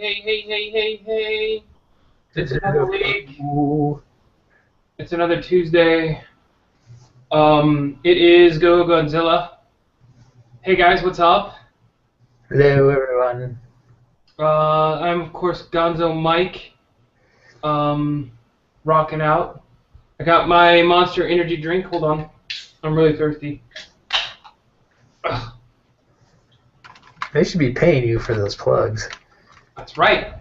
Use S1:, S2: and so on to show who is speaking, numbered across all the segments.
S1: Hey. It's another week. It's another Tuesday. It is Go Godzilla. Hey guys, what's up?
S2: Hello, everyone.
S1: I'm of course Gonzo Mike. Rocking out. I got my Monster Energy drink. Hold on, I'm really thirsty. Ugh,
S2: They should be paying you for those plugs.
S1: that's right.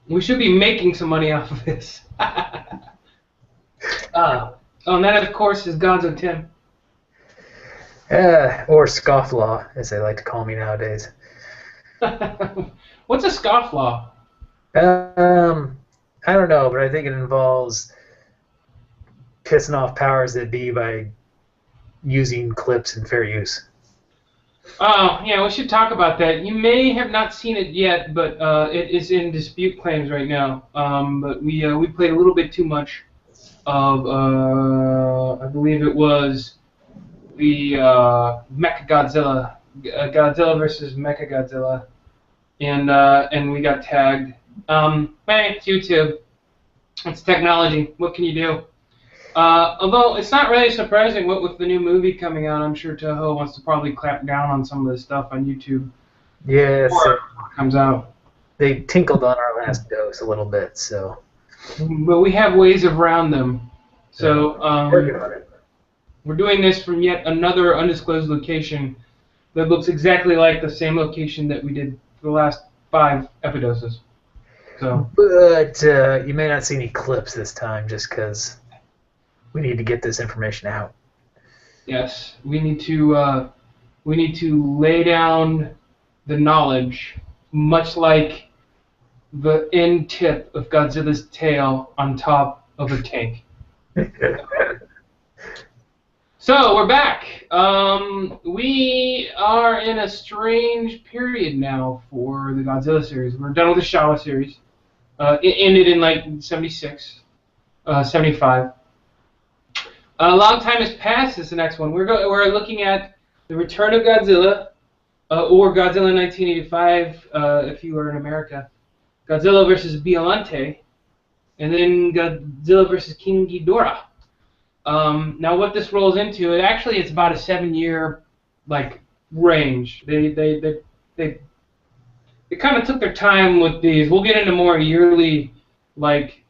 S1: We should be making some money off of this. And that of course is Gonzo Tim.
S2: Or scofflaw, as they like to call me nowadays.
S1: What's a scofflaw?
S2: Um, I don't know, but I think it involves pissing off powers that be by using clips in fair use.
S1: Oh, yeah, we should talk about that. You may have not seen it yet, but it is in dispute claims right now. But we played a little bit too much of, I believe it was the Mechagodzilla, Godzilla versus Mechagodzilla, and we got tagged. Hey, it's YouTube. It's technology. What can you do? Although it's not really surprising, what with the new movie coming out, I'm sure Toho wants to probably clamp down on some of this stuff on YouTube
S2: Yes,
S1: before it comes out.
S2: they tinkled on our last dose a little bit, so
S1: But we have ways around them. So
S2: working on it.
S1: we're doing this from yet another undisclosed location that looks exactly like the same location that we did for the last 5 epidoses. So
S2: But you may not see any clips this time, just because we need to get this information out.
S1: yes, we need to lay down the knowledge, much like the end tip of Godzilla's tail on top of a tank. So we're back. We are in a strange period now for the Godzilla series. We're done with the Showa series. It ended in like 76, 75. A long time has passed since the next one. We're looking at the Return of Godzilla, or Godzilla 1985, if you are in America. Godzilla versus Biollante, and then Godzilla versus King Ghidorah. Now, what this rolls into, it's about a 7-year like range. They kind of took their time with these. We'll get into more yearly like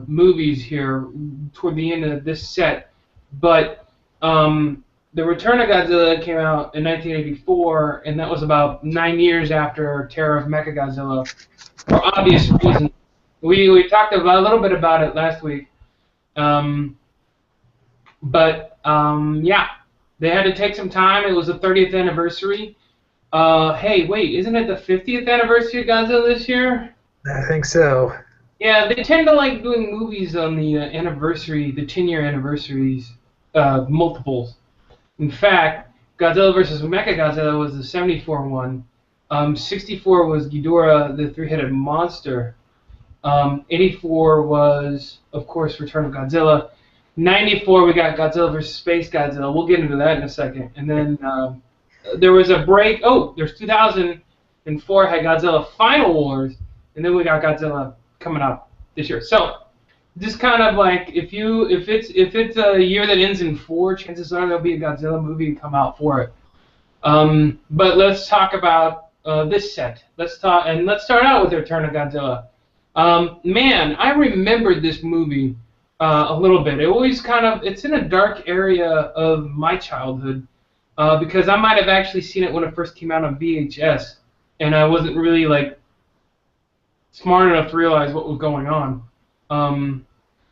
S1: movies here toward the end of this set, but the Return of Godzilla came out in 1984, and that was about 9 years after Terror of Mechagodzilla, for obvious reasons. We talked a little bit about it last week. Yeah, they had to take some time. It was the 30th anniversary. Hey, wait, isn't it the 50th anniversary of Godzilla this year?
S2: I think so.
S1: Yeah, they tend to like doing movies on the anniversary, the 10-year anniversaries, multiples. In fact, Godzilla vs. Mechagodzilla was the 74 one. 64 was Ghidorah, the three-headed monster. 84 was, of course, Return of Godzilla. 94, we got Godzilla vs. Space Godzilla. We'll get into that in a second. And then there was a break. Oh, there's 2004 had Godzilla Final Wars, and then we got Godzilla coming up this year. So just kind of like if it's a year that ends in 4, chances are there'll be a Godzilla movie come out for it. But let's talk about this set. Let's start out with Return of Godzilla. Man, I remembered this movie a little bit. It's in a dark area of my childhood because I might have actually seen it when it first came out on VHS, and I wasn't really like smart enough to realize what was going on.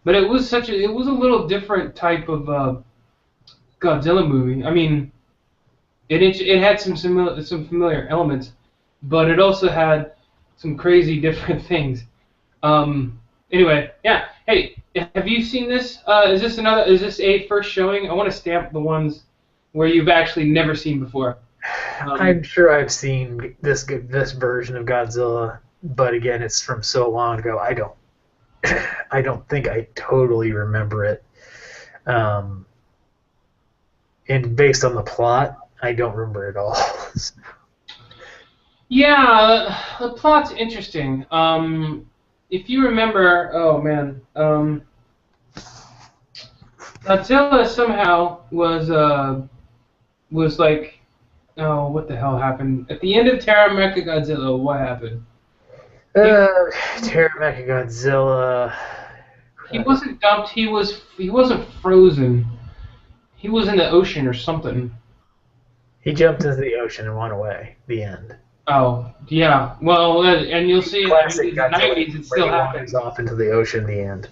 S1: But it was a little different type of Godzilla movie. I mean, it had some familiar elements, but it also had some crazy different things. Anyway, yeah. Hey, have you seen this? Is this a first showing? I want to stamp the ones where you've actually never seen before.
S2: I'm sure I've seen this version of Godzilla, but again, it's from so long ago. I don't think I totally remember it. And based on the plot, I don't remember it all.
S1: Yeah, the plot's interesting. If you remember, oh man, Godzilla somehow was like, oh, what the hell happened at the end of Terra Mecha Godzilla? What happened? He
S2: Uh, Terra Godzilla.
S1: he wasn't dumped. He wasn't frozen. He was in the ocean or something.
S2: He jumped into the ocean and went away. The end.
S1: Oh yeah, well, and you'll see in the
S2: Classic
S1: movies, the
S2: Godzilla,
S1: '90s, it
S2: where
S1: still
S2: he wanders
S1: happens.
S2: off into the ocean. The end.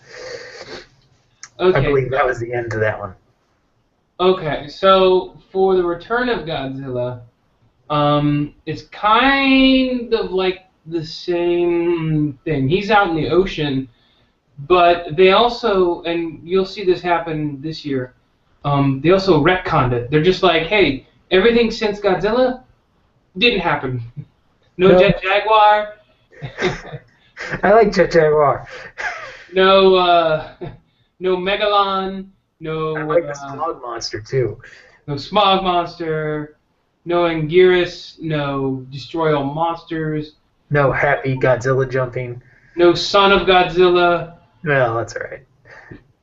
S2: I
S1: Okay,
S2: believe that was the end to that one.
S1: okay. So for the Return of Godzilla, it's kind of like the same thing. He's out in the ocean, but they also, and you'll see this happen this year. They also retconned it. They're just like, hey, everything since Godzilla didn't happen. No
S2: No,
S1: Jet Jaguar.
S2: I like Jet Jaguar.
S1: No, no Megalon,
S2: I
S1: no,
S2: like the Smog Monster too.
S1: no Smog Monster, no Anguirus, no Destroy All Monsters,
S2: No happy Godzilla jumping.
S1: no Son of Godzilla.
S2: Well, that's all right.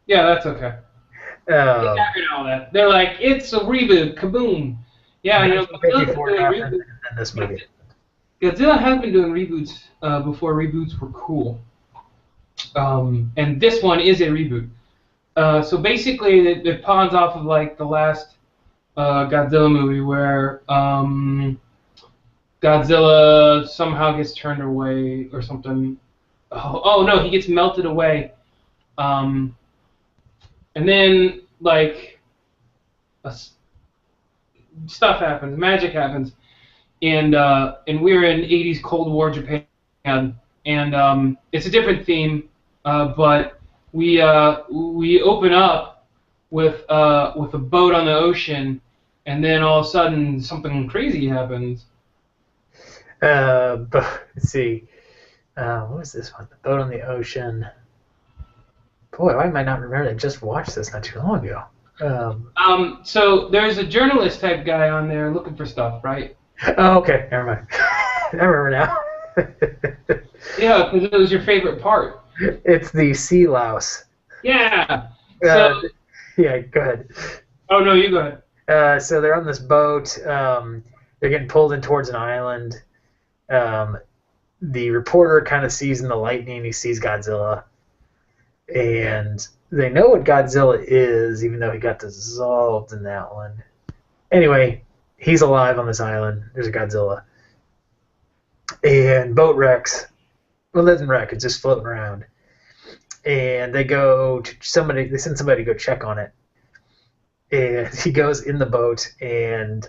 S1: Yeah, that's okay. They
S2: Um,
S1: got rid of all that. They're like, it's a reboot, kaboom. Yeah, you know, Godzilla's been
S2: 1954
S1: doing
S2: happened,
S1: reboots.
S2: and then this movie.
S1: Godzilla has been doing reboots before reboots were cool. And this one is a reboot. So basically, it pawns off of like the last Godzilla movie where Godzilla somehow gets turned away or something. Oh no, he gets melted away. Um, and then like uh, stuff happens, magic happens, and we're in '80s Cold War Japan, and it's a different theme, but we open up with a boat on the ocean, and then all of a sudden something crazy happens.
S2: But let's see. What was this one? The Boat on the Ocean. Boy, why am I not remembering? I just watched this not too long ago.
S1: So there's a journalist type guy on there looking for stuff, right?
S2: Oh, okay. Never mind. I remember now.
S1: Yeah, because it was your favorite part.
S2: It's the sea louse.
S1: Yeah.
S2: Uh,
S1: So,
S2: yeah, go ahead.
S1: oh no, you go ahead.
S2: So they're on this boat. They're getting pulled in towards an island. Um, the reporter kind of sees in the lightning, he sees Godzilla. And they know what Godzilla is, even though he got dissolved in that one. Anyway, he's alive on this island. There's a Godzilla. And boat wrecks. Well, it doesn't wreck, it's just floating around. And they go to somebody, they send somebody to go check on it. And he goes in the boat and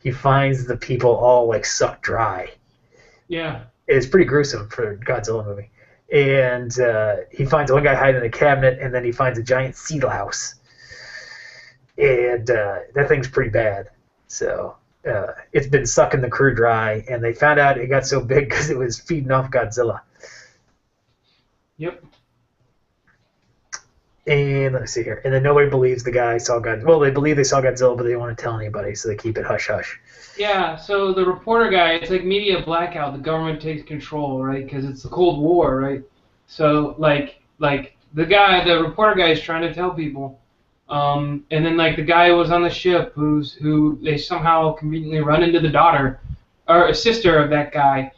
S2: he finds the people all like sucked dry.
S1: Yeah.
S2: It's pretty gruesome for a Godzilla movie. And he finds one guy hiding in a cabinet, and then he finds a giant sea louse. And that thing's pretty bad. So it's been sucking the crew dry, and they found out it got so big because it was feeding off Godzilla.
S1: Yep.
S2: And let me see here. And then nobody believes the guy saw Godzilla. Well, they believe they saw Godzilla, but they don't want to tell anybody, so they keep it hush hush.
S1: Yeah, so the reporter guy, it's like media blackout. The government takes control, right? Because it's the Cold War, right? So like the reporter guy is trying to tell people, and then like the guy who was on the ship, who they somehow conveniently run into the daughter or a sister of that guy,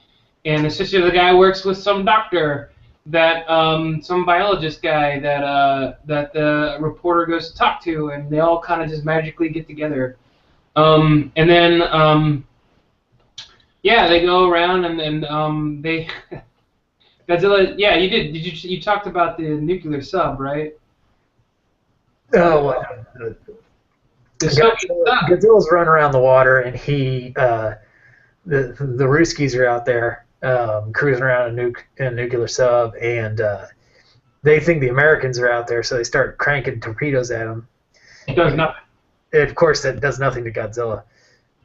S1: and the sister of the guy works with some doctor that some biologist guy that the reporter goes to talk to, and they all kind of just magically get together. And then, yeah, they go around and then they Godzilla. Yeah, you did. Did you talked about the nuclear sub, right?
S2: Oh,
S1: The Soviet sub.
S2: Godzilla's running around the water, and the Ruskies are out there cruising around in a nuclear sub, and they think the Americans are out there, so they start cranking torpedoes at them.
S1: It does nothing.
S2: And of course, that does nothing to Godzilla.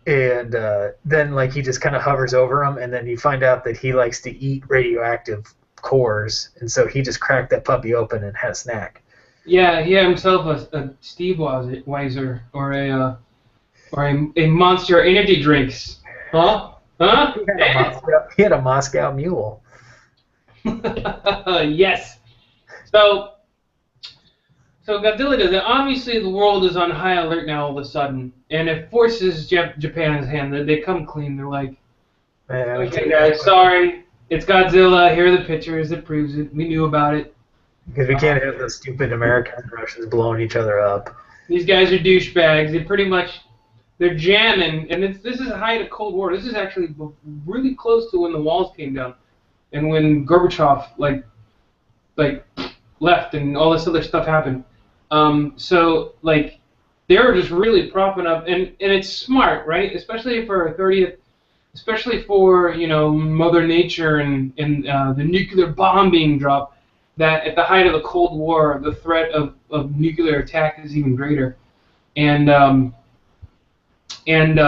S2: And then, like, he just kind of hovers over them, and then you find out that he likes to eat radioactive cores, and so he just cracked that puppy open and had a snack.
S1: Yeah, he had himself a Steve Weiser or a Monster Energy drinks, huh? Huh?
S2: He had a Moscow Mule.
S1: Yes. So, so Godzilla does it. Obviously, the world is on high alert now all of a sudden, and it forces Japan's hand. They come clean. They're like,
S2: We
S1: okay,
S2: can't
S1: guys, sorry. It's Godzilla. Here are the pictures that proves it. We knew about it.
S2: because we can't have those stupid Americans and Russians blowing each other up.
S1: These guys are douchebags. They pretty much they're jamming, and this is a height of Cold War. This is actually really close to when the walls came down, and when Gorbachev like left and all this other stuff happened. So like they were just really propping up, and it's smart, right? Especially for a 30th, especially for Mother Nature and the nuclear bomb being dropped. That at the height of the Cold War, the threat of nuclear attack is even greater, and and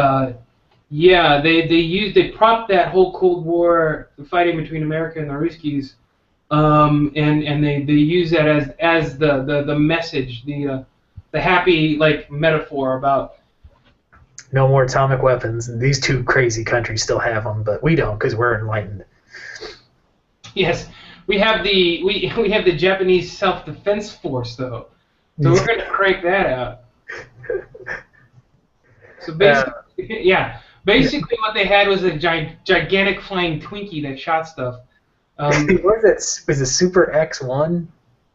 S1: yeah, they propped that whole Cold War fighting between America and the Ruskies, and they use that as the message, the happy like metaphor about
S2: No more atomic weapons. These two crazy countries still have them, but we don't because we're enlightened.
S1: yes, we have the Japanese self defense force though, so we're gonna crank that out. So basically, yeah, basically what they had was a gigantic flying Twinkie that shot stuff.
S2: What is it? Was it Super X1?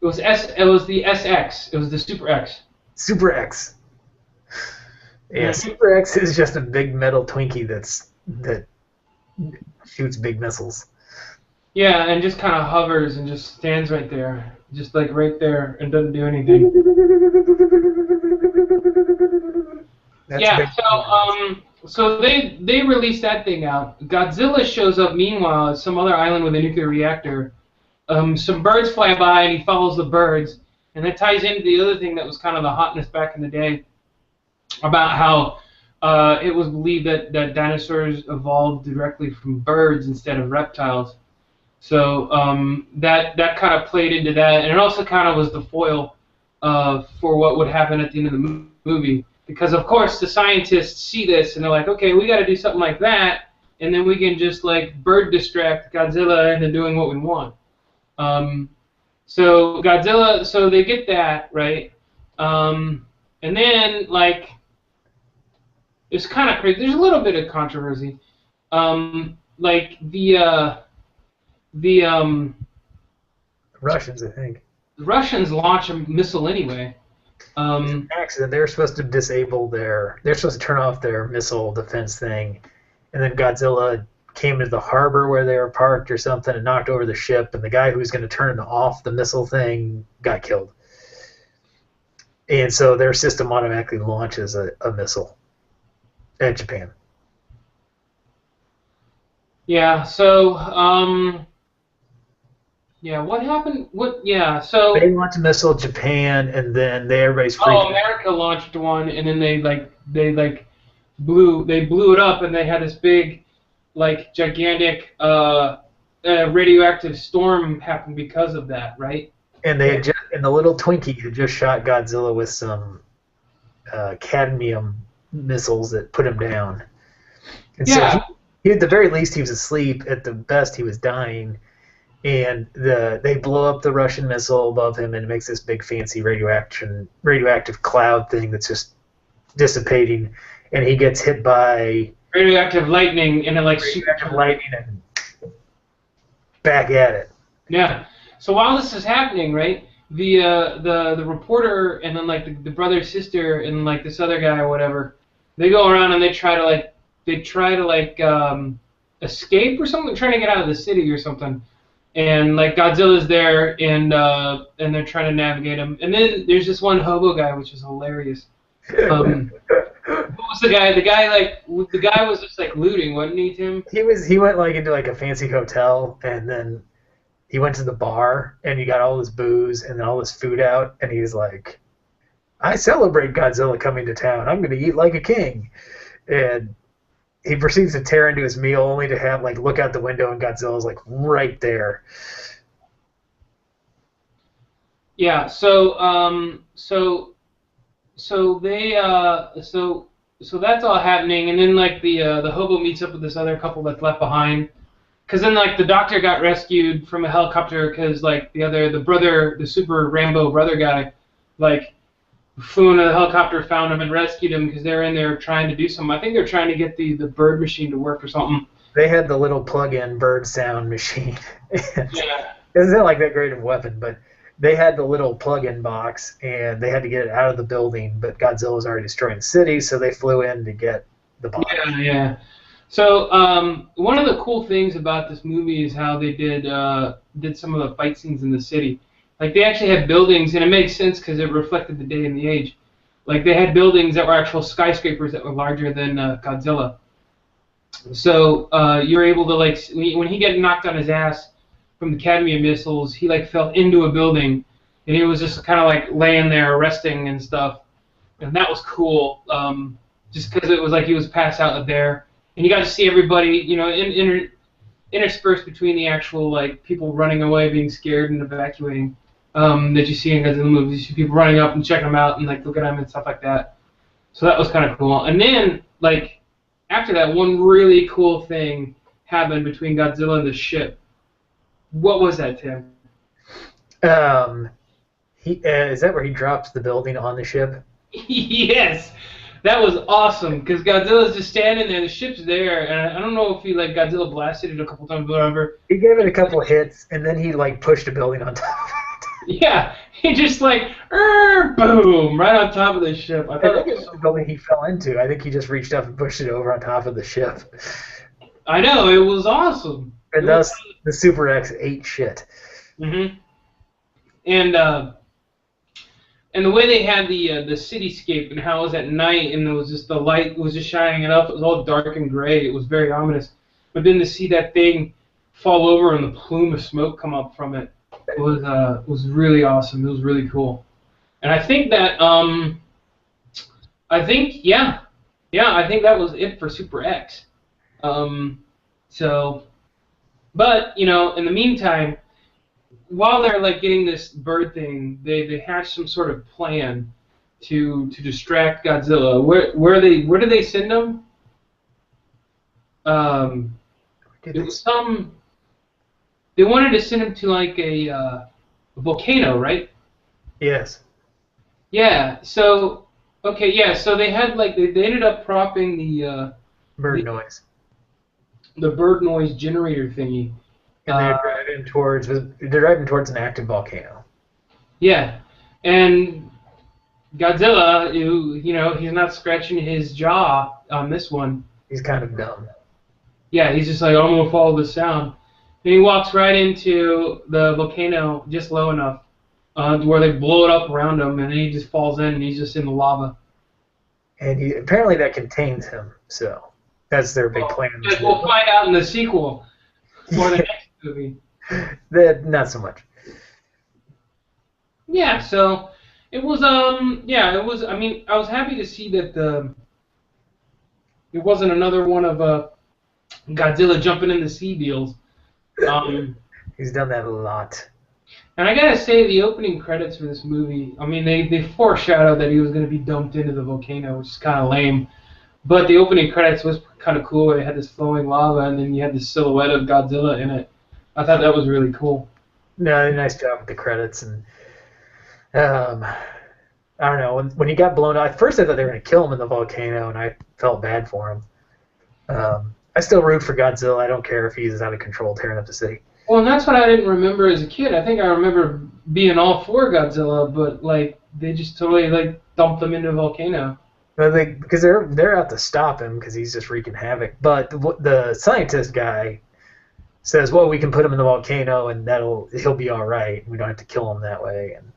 S1: It was the SX. It was the Super X.
S2: Super X. Yeah,
S1: Mhm.
S2: Super X is just a big metal Twinkie that shoots big missiles.
S1: Yeah, and just kind of hovers and just stands right there, just like right there, and doesn't do anything.
S2: That's
S1: Yeah.
S2: big.
S1: So they released that thing out. Godzilla shows up meanwhile at some other island with a nuclear reactor. Some birds fly by and he follows the birds, and that ties into the other thing that was kind of the hotness back in the day about how it was believed that dinosaurs evolved directly from birds instead of reptiles. So that kind of played into that, and it also kind of was the foil for what would happen at the end of the movie. Because of course the scientists see this and they're like, okay, we got to do something like that, and then we can just like bird distract Godzilla into doing what we want. Um, so Godzilla, so they get that right, and then like it's kind of crazy. There's a little bit of controversy. Like the
S2: Russians, I think.
S1: Russians launch a missile anyway.
S2: Accident. They're supposed to disable their. They're supposed to turn off their missile defense thing, and then Godzilla came into the harbor where they were parked or something and knocked over the ship, and the guy who was going to turn off the missile thing got killed. And so their system automatically launches a missile at Japan.
S1: Yeah. So yeah. What happened? What? Yeah. So
S2: They launch a missile at Japan, and then everybody's
S1: oh,
S2: freaking out.
S1: America launched one, and then they blew it up, and they had this big like gigantic radioactive storm happen because of that, right?
S2: And they had just, and the little Twinkie had just shot Godzilla with some cadmium missiles that put him down. And so
S1: Yeah.
S2: at the very least, he was asleep. At the best, he was dying. And they blow up the Russian missile above him, and it makes this big fancy radioactive cloud thing that's just dissipating. And he gets hit by
S1: Radioactive lightning, and it like
S2: radioactive lightning and back at it.
S1: yeah. So while this is happening, right, the reporter and then like the brother sister and like this other guy or whatever, they go around and they try to escape or something, trying to get out of the city or something. And like Godzilla's there and they're trying to navigate him. And then there's this one hobo guy which is hilarious. What was the guy? The guy was just like looting, wasn't he, Tim?
S2: He went like into like a fancy hotel, and then he went to the bar and he got all his booze and then all his food out, and he was like, I celebrate Godzilla coming to town. I'm going to eat like a king. And he proceeds to tear into his meal only to have like look out the window and Godzilla's like right there.
S1: Yeah. So they so that's all happening, and then like the hobo meets up with this other couple that's left behind. Because then like the doctor got rescued from a helicopter because like the brother, the super Rambo brother guy, like flew into the helicopter, found him, and rescued him because they're in there trying to do something. I think they're trying to get the bird machine to work or something.
S2: They had the little plug-in bird sound machine.
S1: Yeah.
S2: It's not like that great of a weapon, but they had the little plug-in box, and they had to get it out of the building, but Godzilla was already destroying the city, so they flew in to get the box.
S1: Yeah, yeah. So one of the cool things about this movie is how they did some of the fight scenes in the city. Like they actually had buildings, and it makes sense because it reflected the day and the age. Like they had buildings that were actual skyscrapers that were larger than Godzilla. So you were able to like when he got knocked on his ass from the cadmium missiles, he like fell into a building, and he was just kind of like laying there resting and stuff, and that was cool. Just because it was like he was passed out there, and you got to see everybody, you know, interspersed between the actual like people running away, being scared and evacuating. That you see in Godzilla movies, you see people running up and checking them out and like looking at them and stuff like that. So that was kind of cool. And then like after that, one really cool thing happened between Godzilla and the ship. What was that, Tim?
S2: Um, is that where he drops the building on the ship?
S1: Yes, that was awesome because Godzilla's just standing there, the ship's there, and I don't know if he like Godzilla blasted it a couple times, or whatever.
S2: He gave it a couple of hits, and then he like pushed a building on top of it.
S1: Yeah, he just like boom right on top of the ship. I
S2: I
S1: thought
S2: think
S1: it
S2: it
S1: was
S2: was the
S1: so
S2: building
S1: cool.
S2: he fell into. I think he just reached up and pushed it over on top of the ship.
S1: I know it was awesome. It
S2: And
S1: was.
S2: thus, the Super X ate shit.
S1: Hmm. And and the way they had the cityscape and how it was at night and it was just the light was just shining it up. It was all dark and gray. It was very ominous. But then to see that thing fall over and the plume of smoke come up from it was really awesome. It was really cool. And I think that I think I think that was it for Super X. Um, so, but you know, in the meantime, while they're like getting this bird thing, they hatch some sort of plan to distract Godzilla. Where do they send him?
S2: Did
S1: It
S2: they?
S1: was some. They wanted to send him to like a volcano, right?
S2: Yes.
S1: Yeah. So okay, yeah. So they had like they ended up propping
S2: Bird
S1: the
S2: noise.
S1: the bird noise generator thingy.
S2: And
S1: Uh,
S2: they're driving towards an active volcano.
S1: yeah, and Godzilla, you know, he's not scratching his jaw on this one.
S2: He's kind of dumb.
S1: Yeah, he's just like, I'm gonna follow the sound. And he walks right into the volcano just low enough to where they blow it up around him, and then he just falls in, and he's just in the lava.
S2: And he apparently that contains him, so that's their big
S1: Well,
S2: plan.
S1: as we'll find out in the sequel or the next movie.
S2: That not so much.
S1: Yeah, so it was yeah, it was. I mean, I was happy to see that it wasn't another one of Godzilla jumping in the sea deals.
S2: He's done that a lot.
S1: And I gotta say, the opening credits for this movie, I mean, they foreshadowed that he was gonna be dumped into the volcano, which is kind of lame. But the opening credits was kind of cool. Where they had this flowing lava, and then you had this silhouette of Godzilla in it. I thought that was really cool.
S2: No, nice job with the credits and I don't know when he got blown up. At first, I thought they were going to kill him in the volcano, and I felt bad for him. I still root for Godzilla. I don't care if he's out of control tearing up the city.
S1: Well, and that's what I didn't remember as a kid. I think I remember being all for Godzilla, but like they just totally like dumped him into a volcano.
S2: But because they're out to stop him because he's just wreaking havoc. But the scientist guy says, "Well, we can put him in the volcano, and he'll be all right. We don't have to kill him that way." And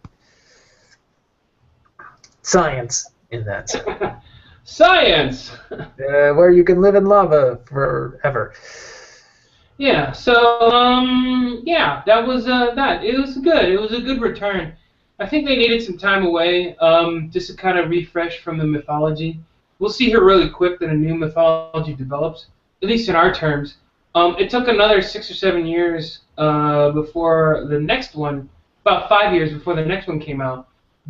S2: science in that sense.
S1: Science.
S2: Where you can live in lava forever.
S1: Yeah. So yeah, that was that. It was good. It was a good return. I think they needed some time away just to kind of refresh from the mythology. We'll see here really quick that a new mythology develops, at least in our terms. It took another 6 or 7 years before the next one, about 5 years before the next one came out.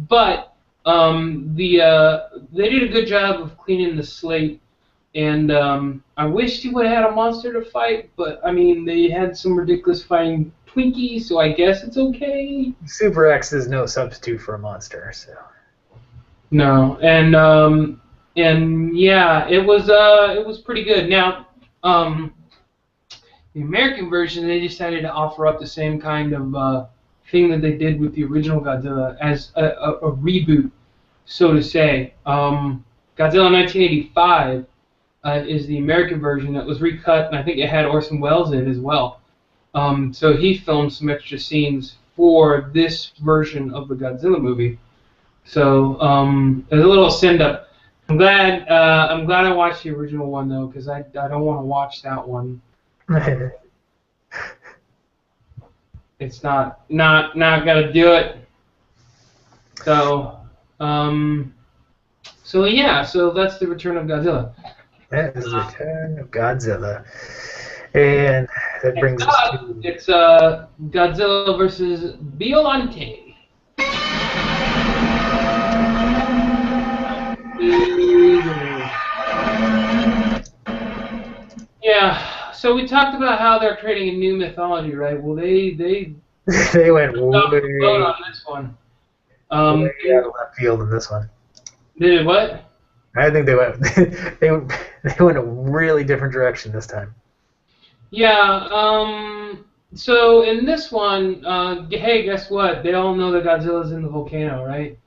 S1: But they did a good job of cleaning the slate, and I wished he would have had a monster to fight, but I mean they had some ridiculous fighting Twinkies, so I guess it's okay.
S2: Super X is no substitute for a monster, so.
S1: No, and yeah, it was pretty good. Now, the American version they decided to offer up the same kind of thing that they did with the original Godzilla as a reboot, so to say. Godzilla 1985 is the American version that was recut, and I think it had Orson Welles in it as well. So he filmed some extra scenes for this version of the Godzilla movie. So there's a little send up. I'm glad I watched the original one though, because I don't want to watch that one. It's not gonna do it. So so yeah, so that's the Return of Godzilla.
S2: That is the Return of Godzilla. And that brings us to...
S1: It's Godzilla versus Biollante. Yeah, so we talked about how they're creating a new mythology, right? Well, they
S2: they went
S1: stopped the boat
S2: way
S1: on this one.
S2: out of left field in this one.
S1: They did what?
S2: I think they went they went a really different direction this time.
S1: Yeah. So in this one, hey, guess what? They all know that Godzilla's in the volcano, right?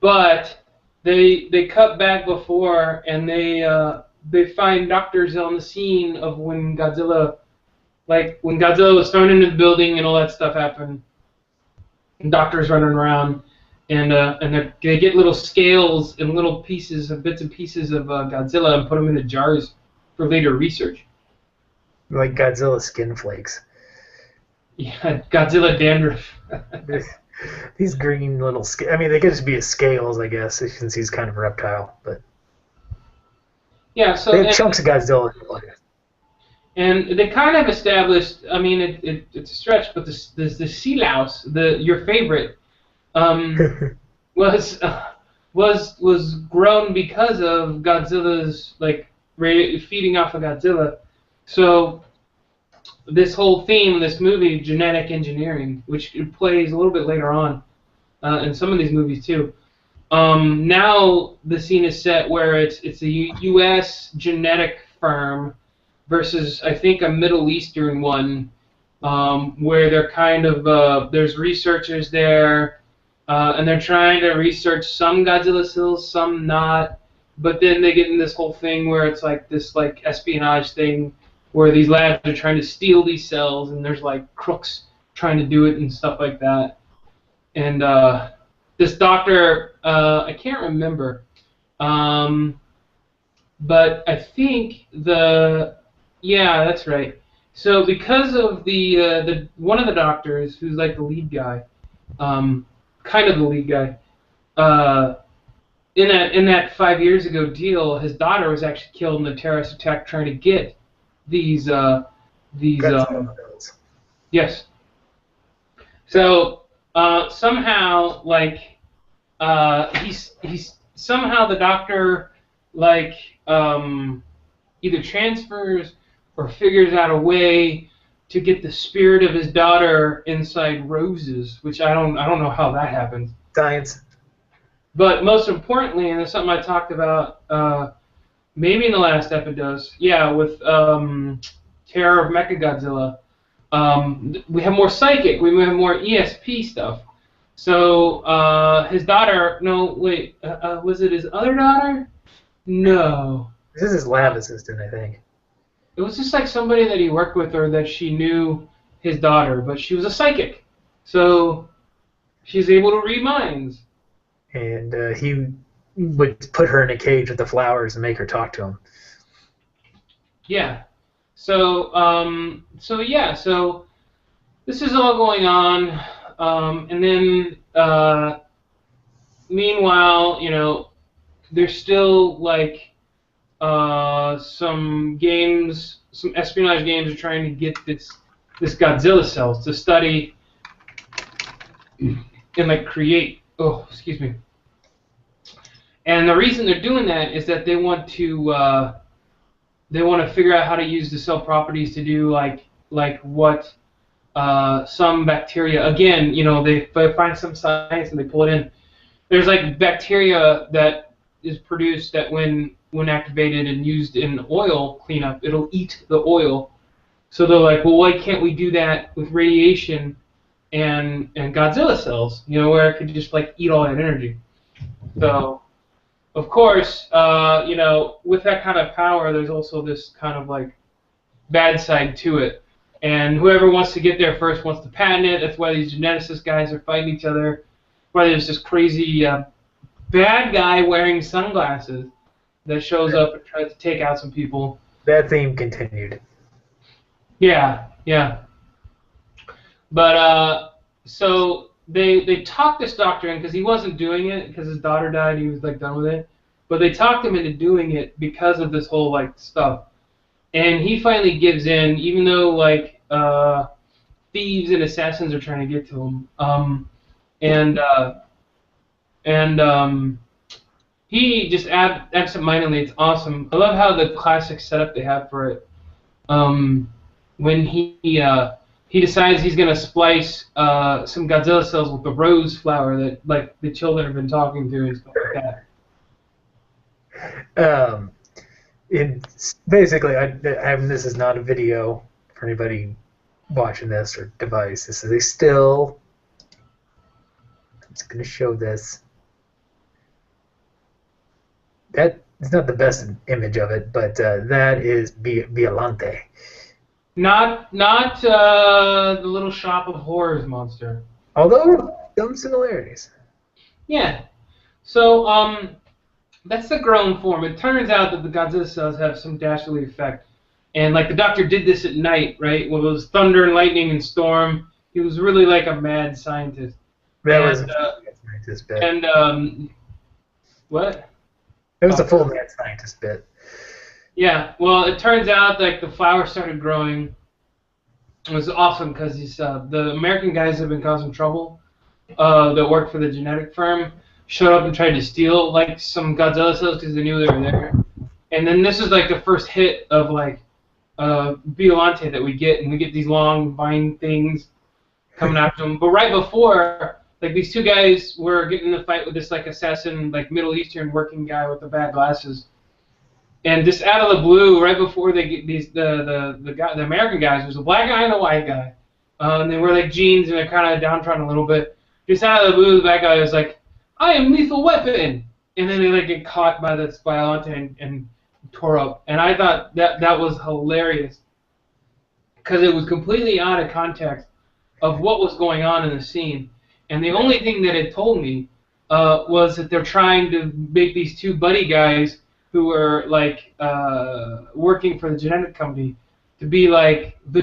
S1: But they cut back before, and they find doctors on the scene of when Godzilla was thrown into the building and all that stuff happened. And doctors running around, and they get little scales and little pieces, bits and pieces of Godzilla, and put them into jars for later research.
S2: Like Godzilla skin flakes.
S1: Yeah, Godzilla dandruff.
S2: These green little I mean, they could just be his scales, I guess, since he's kind of a reptile. But
S1: yeah, so
S2: they have chunks of Godzilla in the body.
S1: And they kind of established. I mean, it's a stretch, but the sea louse, your favorite, was grown because of Godzilla's feeding off of Godzilla. So this whole theme in this movie, genetic engineering, which plays a little bit later on in some of these movies too. Now the scene is set where it's a U.S. genetic firm versus I think a Middle Eastern one, where they're kind of there's researchers there, and they're trying to research some Godzilla cells, some not. But then they get in this whole thing where it's like this espionage thing, where these labs are trying to steal these cells, and there's crooks trying to do it and stuff like that. And this doctor, I can't remember, but I think yeah, that's right. So because of the one of the doctors who's like the lead guy, kind of the lead guy, in that 5 years ago deal, his daughter was actually killed in a terrorist attack trying to get these yes. So somehow he's somehow the doctor either transfers or figures out a way to get the spirit of his daughter inside roses, which I don't know how that happens.
S2: Science.
S1: But most importantly, and it's something I talked about maybe in the last episode, yeah, with Terror of Mechagodzilla, we have more psychic, we have more ESP stuff. So his daughter, no, wait, was it his other daughter? No.
S2: This is his lab assistant, I think.
S1: It was just somebody that he worked with or that she knew his daughter, but she was a psychic. So she's able to read minds.
S2: And he would put her in a cage with the flowers and make her talk to him. Yeah.
S1: So yeah, so this is all going on, and then meanwhile, there's still some games, some espionage games are trying to get this Godzilla cells to study and create Oh, excuse me. And the reason they're doing that is that they want to figure out how to use the cell properties to do like what some bacteria. Again, they find some science and they pull it in. There's like bacteria that is produced that when activated and used in oil cleanup, it'll eat the oil. So they're like, well, why can't we do that with radiation and Godzilla cells? Where it could just like eat all that energy. So of course, with that kind of power, there's also this kind of like bad side to it. And whoever wants to get there first wants to patent it. That's why these geneticist guys are fighting each other. Why there's this crazy bad guy wearing sunglasses that shows up and tries to take out some people.
S2: That theme continued.
S1: Yeah, yeah. But so they talked this doctor in because he wasn't doing it because his daughter died. And he was like done with it. But they talked him into doing it because of this whole like stuff. And he finally gives in, even though like thieves and assassins are trying to get to him. And he just absentmindedly, it's awesome. I love how the classic setup they have for it. When he decides he's gonna splice some Godzilla cells with the rose flower that like the children have been talking to and stuff like that.
S2: It's basically, this is not a video for anybody watching this or device. This is a still. I'm just going to show this. That is not the best image of it, but that is Biollante.
S1: Not the little shop of horrors monster.
S2: Although some similarities.
S1: Yeah. So that's the grown form. It turns out that the Godzilla cells have some dastardly effect. And like the doctor did this at night, right? When it was thunder and lightning and storm. He was really like a mad scientist.
S2: That was a mad scientist bit.
S1: And what?
S2: It was a full mad scientist bit.
S1: Yeah. Well, it turns out like the flower started growing. It was awesome because the American guys have been causing trouble that worked for the genetic firm. Showed up and tried to steal like some Godzilla cells because they knew they were there. And then this is like the first hit of like Biollante that we get, and we get these long vine things coming after them. But right before, like these two guys were getting in the fight with this like assassin, like Middle Eastern working guy with the bad glasses. And just out of the blue, right before they get the American guys, there's a black guy and a white guy, and they wear like jeans and they're kind of downtrodden a little bit. Just out of the blue, the black guy was like, "I am Lethal Weapon," and then they like get caught by this Biollante and tore up. And I thought that was hilarious because it was completely out of context of what was going on in the scene. And the only thing that it told me was that they're trying to make these two buddy guys who were like working for the genetic company to be like the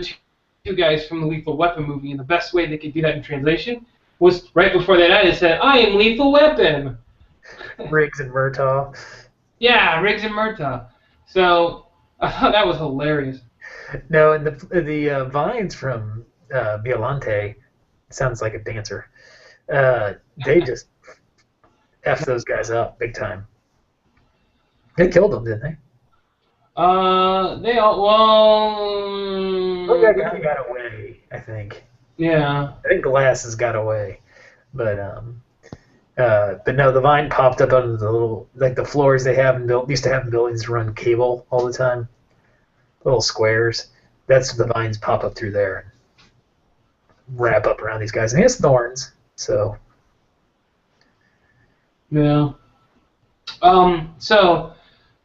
S1: two guys from the Lethal Weapon movie. And the best way they could do that in translation was right before they died, it said, "I am Lethal Weapon."
S2: Riggs and Murtaugh.
S1: Yeah, Riggs and Murtaugh. So I thought that was hilarious.
S2: No, and the vines from Biollante sounds like a dancer. They just F those guys up big time. They killed them, didn't they?
S1: They all
S2: One guy got away, I think.
S1: Yeah.
S2: I think Glasses got away, but no, the vine popped up under the little like the floors they have used to have in buildings run cable all the time, little squares. That's the vines pop up through there and wrap up around these guys, and he has thorns, so.
S1: Yeah. So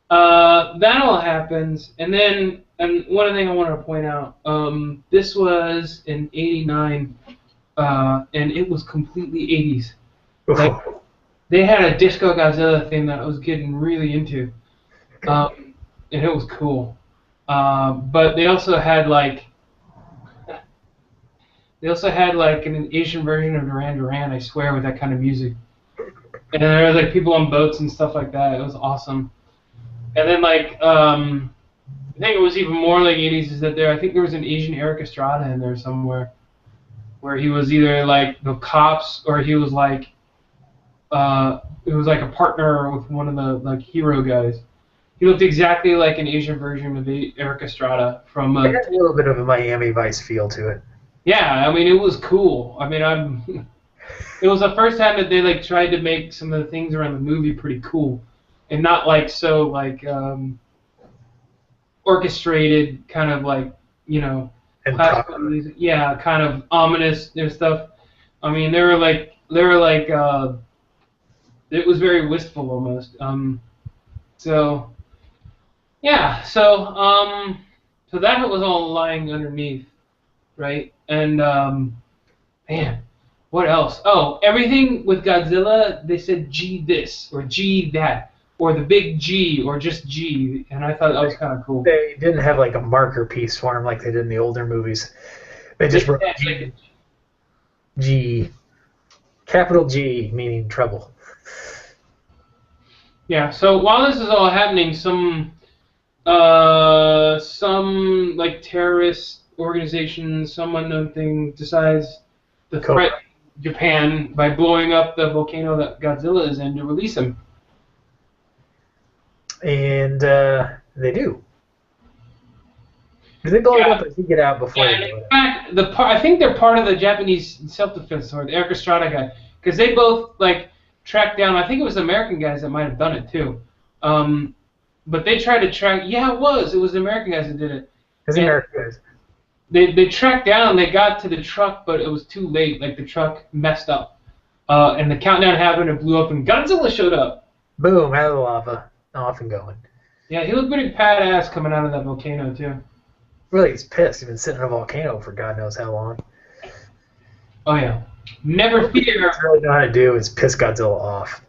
S1: that all happens, and then one thing I wanted to point out, this was in '89, and it was completely '80s. Like they had a Disco Godzilla thing that I was getting really into, and it was cool. But they also had like an Asian version of Duran Duran, I swear, with that kind of music. And there was like people on boats and stuff like that. It was awesome. And then like I think it was even more like '80s is that I think there was an Asian Eric Estrada in there somewhere, where he was either like the cops or he was like it was like a partner with one of the like hero guys. He looked exactly like an Asian version of Eric Estrada from.
S2: It had a little bit of a Miami Vice feel to it.
S1: Yeah, I mean it was cool. I mean I'm. It was the first time that they like tried to make some of the things around the movie pretty cool, and not like so like orchestrated, kind of like
S2: And
S1: classical
S2: proper.
S1: music. Yeah, kind of ominous and stuff. I mean they were like it was very wistful almost. So yeah, so that was all lying underneath, right? And man, what else? Oh, everything with Godzilla, they said G this or G that or the big G or just G, and I thought that was kind of cool.
S2: They didn't have like a marker piece for him like they did in the older movies. They
S1: They
S2: just wrote
S1: said
S2: G,
S1: like
S2: G, capital G, meaning trouble.
S1: yeah. So while this is all happening, some like terrorist organization, some unknown thing decides to threat
S2: Cobra.
S1: Japan by blowing up the volcano that Godzilla is in to release him.
S2: And they do. Do they blow it
S1: Yeah,
S2: up or does he get out before
S1: yeah.
S2: they
S1: And
S2: blow
S1: in
S2: it up?
S1: fact, I think they're part of the Japanese self-defense or the Eric Estrada guy because they both like tracked down. I think it was American guys that might have done it too. Um, but they tried to track. Yeah, it was. It was the American guys that did it.
S2: Because the
S1: And
S2: American guys.
S1: they tracked down. They got to the truck, but it was too late. Like the truck messed up, and the countdown happened. It blew up, and Godzilla showed up.
S2: Boom, out of the lava. Off and going.
S1: Yeah, he looked pretty badass coming out of that volcano too.
S2: Really, he's pissed. He's been sitting in a volcano for God knows how long.
S1: Oh yeah. Never
S2: What he
S1: fear.
S2: really know how to do is piss Godzilla off.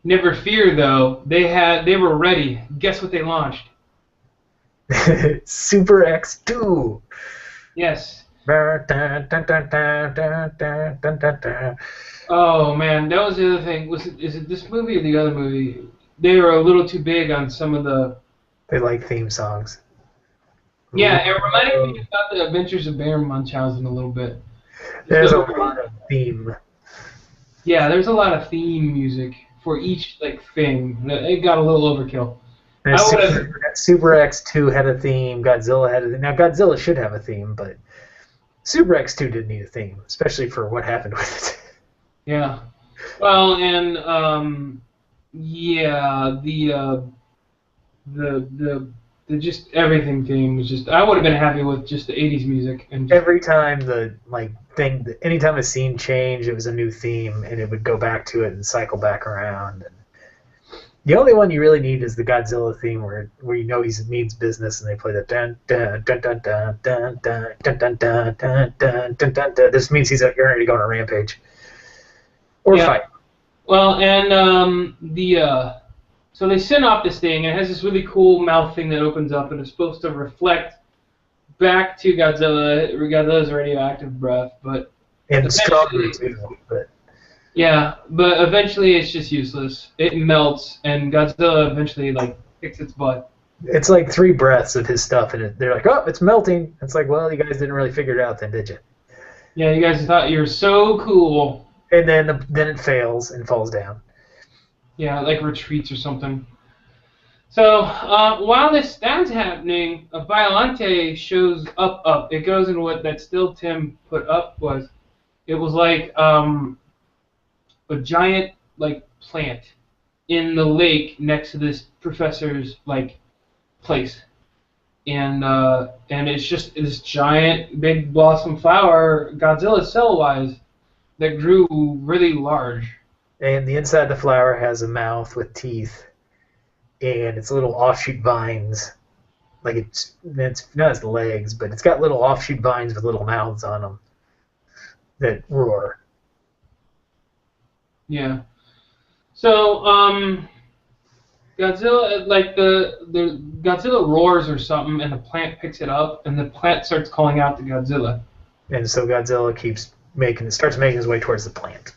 S1: Never fear though. They were ready. Guess what they launched?
S2: Super X2.
S1: Yes.
S2: Dun, dun, dun, dun, dun, dun, dun, dun, dun.
S1: Oh man, that was the other thing. Is it this movie or the other movie? They were a little too big on some of the.
S2: They like theme songs.
S1: Yeah, it reminded me about the Adventures of Baron Munchausen a little bit.
S2: There's a
S1: So,
S2: lot of theme.
S1: yeah, there's a lot of theme music for each like thing. It got a little overkill.
S2: And
S1: I would have.
S2: Super X2 had a theme. Godzilla had a theme. Now, Godzilla should have a theme, but Super X2 didn't need a theme, especially for what happened with it.
S1: Yeah. Well, and yeah, the just everything theme was just. I would have been happy with just the '80s music and just.
S2: Every time anytime a scene changed, it was a new theme, and it would go back to it and cycle back around. And the only one you really need is the Godzilla theme, where you know he means business, and they play the dun dun dun dun dun dun dun dun dun dun dun dun dun dun dun. This means he's ready to go on a rampage or
S1: Yeah.
S2: fight.
S1: Well, and so they send off this thing, and it has this really cool mouth thing that opens up, and it's supposed to reflect back to Godzilla's radioactive breath, but
S2: And stronger
S1: eventually,
S2: too, but
S1: yeah, but eventually it's just useless. It melts, and Godzilla eventually like kicks its butt.
S2: it's like 3 breaths of his stuff, and they're like, "Oh, it's melting." It's like, well, you guys didn't really figure it out, then, did you?
S1: Yeah, you guys thought you were so cool.
S2: And then it fails and falls down.
S1: Yeah, like retreats or something. So while that's happening, a Biollante shows up. It goes in what that still Tim put up was. It was like a giant like plant in the lake next to this professor's like place, and it's just this giant big blossom flower, Godzilla cell wise, that grew really large.
S2: And the inside of the flower has a mouth with teeth, and it's little offshoot vines. Like it's not its legs, but it's got little offshoot vines with little mouths on them that roar.
S1: Yeah. So Godzilla like the Godzilla roars or something, and the plant picks it up, and the plant starts calling out to Godzilla.
S2: And so Godzilla starts making his way towards the plant.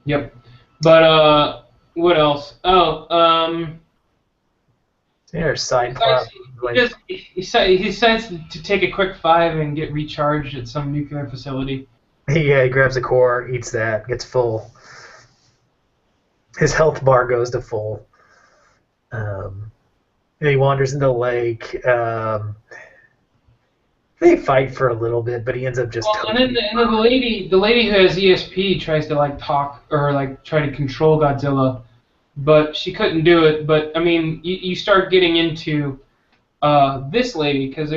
S1: Yep. But what else? Oh,
S2: There's side plot.
S1: he decides to take a quick 5 and get recharged at some nuclear facility.
S2: He grabs a core, eats that, gets full. His health bar goes to full. Um, and he wanders into the lake. They fight for a little bit, but he ends up just
S1: Well,
S2: totally.
S1: and then the lady who has ESP tries to like talk or like try to control Godzilla, but she couldn't do it. But I mean, you start getting into this lady because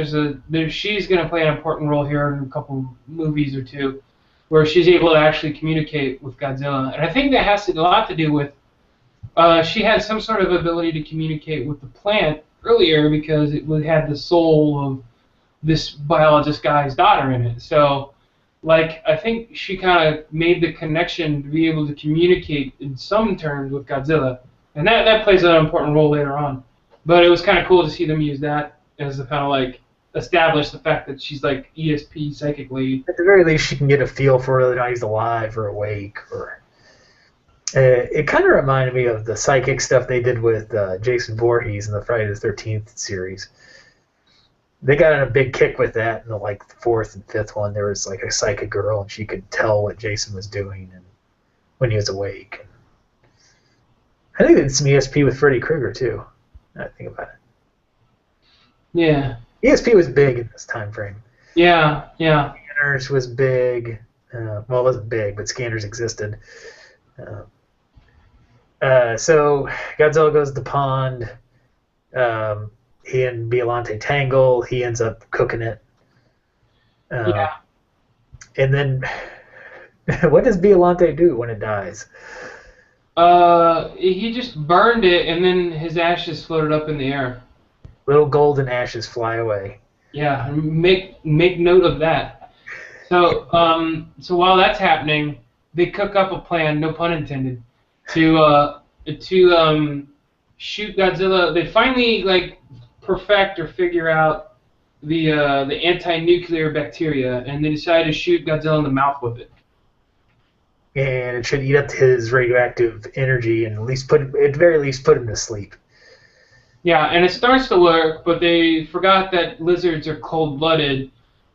S1: she's going to play an important role here in a couple movies or two, where she's able to actually communicate with Godzilla, and I think that has a lot to do with she had some sort of ability to communicate with the plant earlier because had the soul of this biologist guy's daughter in it. So, like, I think she kind of made the connection to be able to communicate in some terms with Godzilla, and that plays an important role later on. But it was kind of cool to see them use that as a kind of like establish the fact that she's like ESP psychically.
S2: At the very least, she can get a feel for whether or not he's alive or awake. Or it kind of reminded me of the psychic stuff they did with Jason Voorhees in the Friday the 13th series. They got in a big kick with that in the like fourth and fifth one. There was like a psychic girl, and she could tell what Jason was doing and when he was awake. I think they did some ESP with Freddy Krueger too. Now that I think about it.
S1: Yeah.
S2: ESP was big in this time frame.
S1: Yeah. Yeah.
S2: Scanners was big. Well, it wasn't big, but scanners existed. So Godzilla goes to the pond. He and Biollante tangle. He ends up cooking it.
S1: Yeah.
S2: And then, what does Biollante do when it dies?
S1: He just burned it, and then his ashes floated up in the air.
S2: Little golden ashes fly away.
S1: Yeah, make note of that. So, so while that's happening, they cook up a plan, no pun intended, to shoot Godzilla. They finally like perfect or figure out the anti-nuclear bacteria, and they decide to shoot Godzilla in the mouth with it.
S2: And it should eat up his radioactive energy and at very least put him to sleep.
S1: Yeah, and it starts to work, but they forgot that lizards are cold-blooded,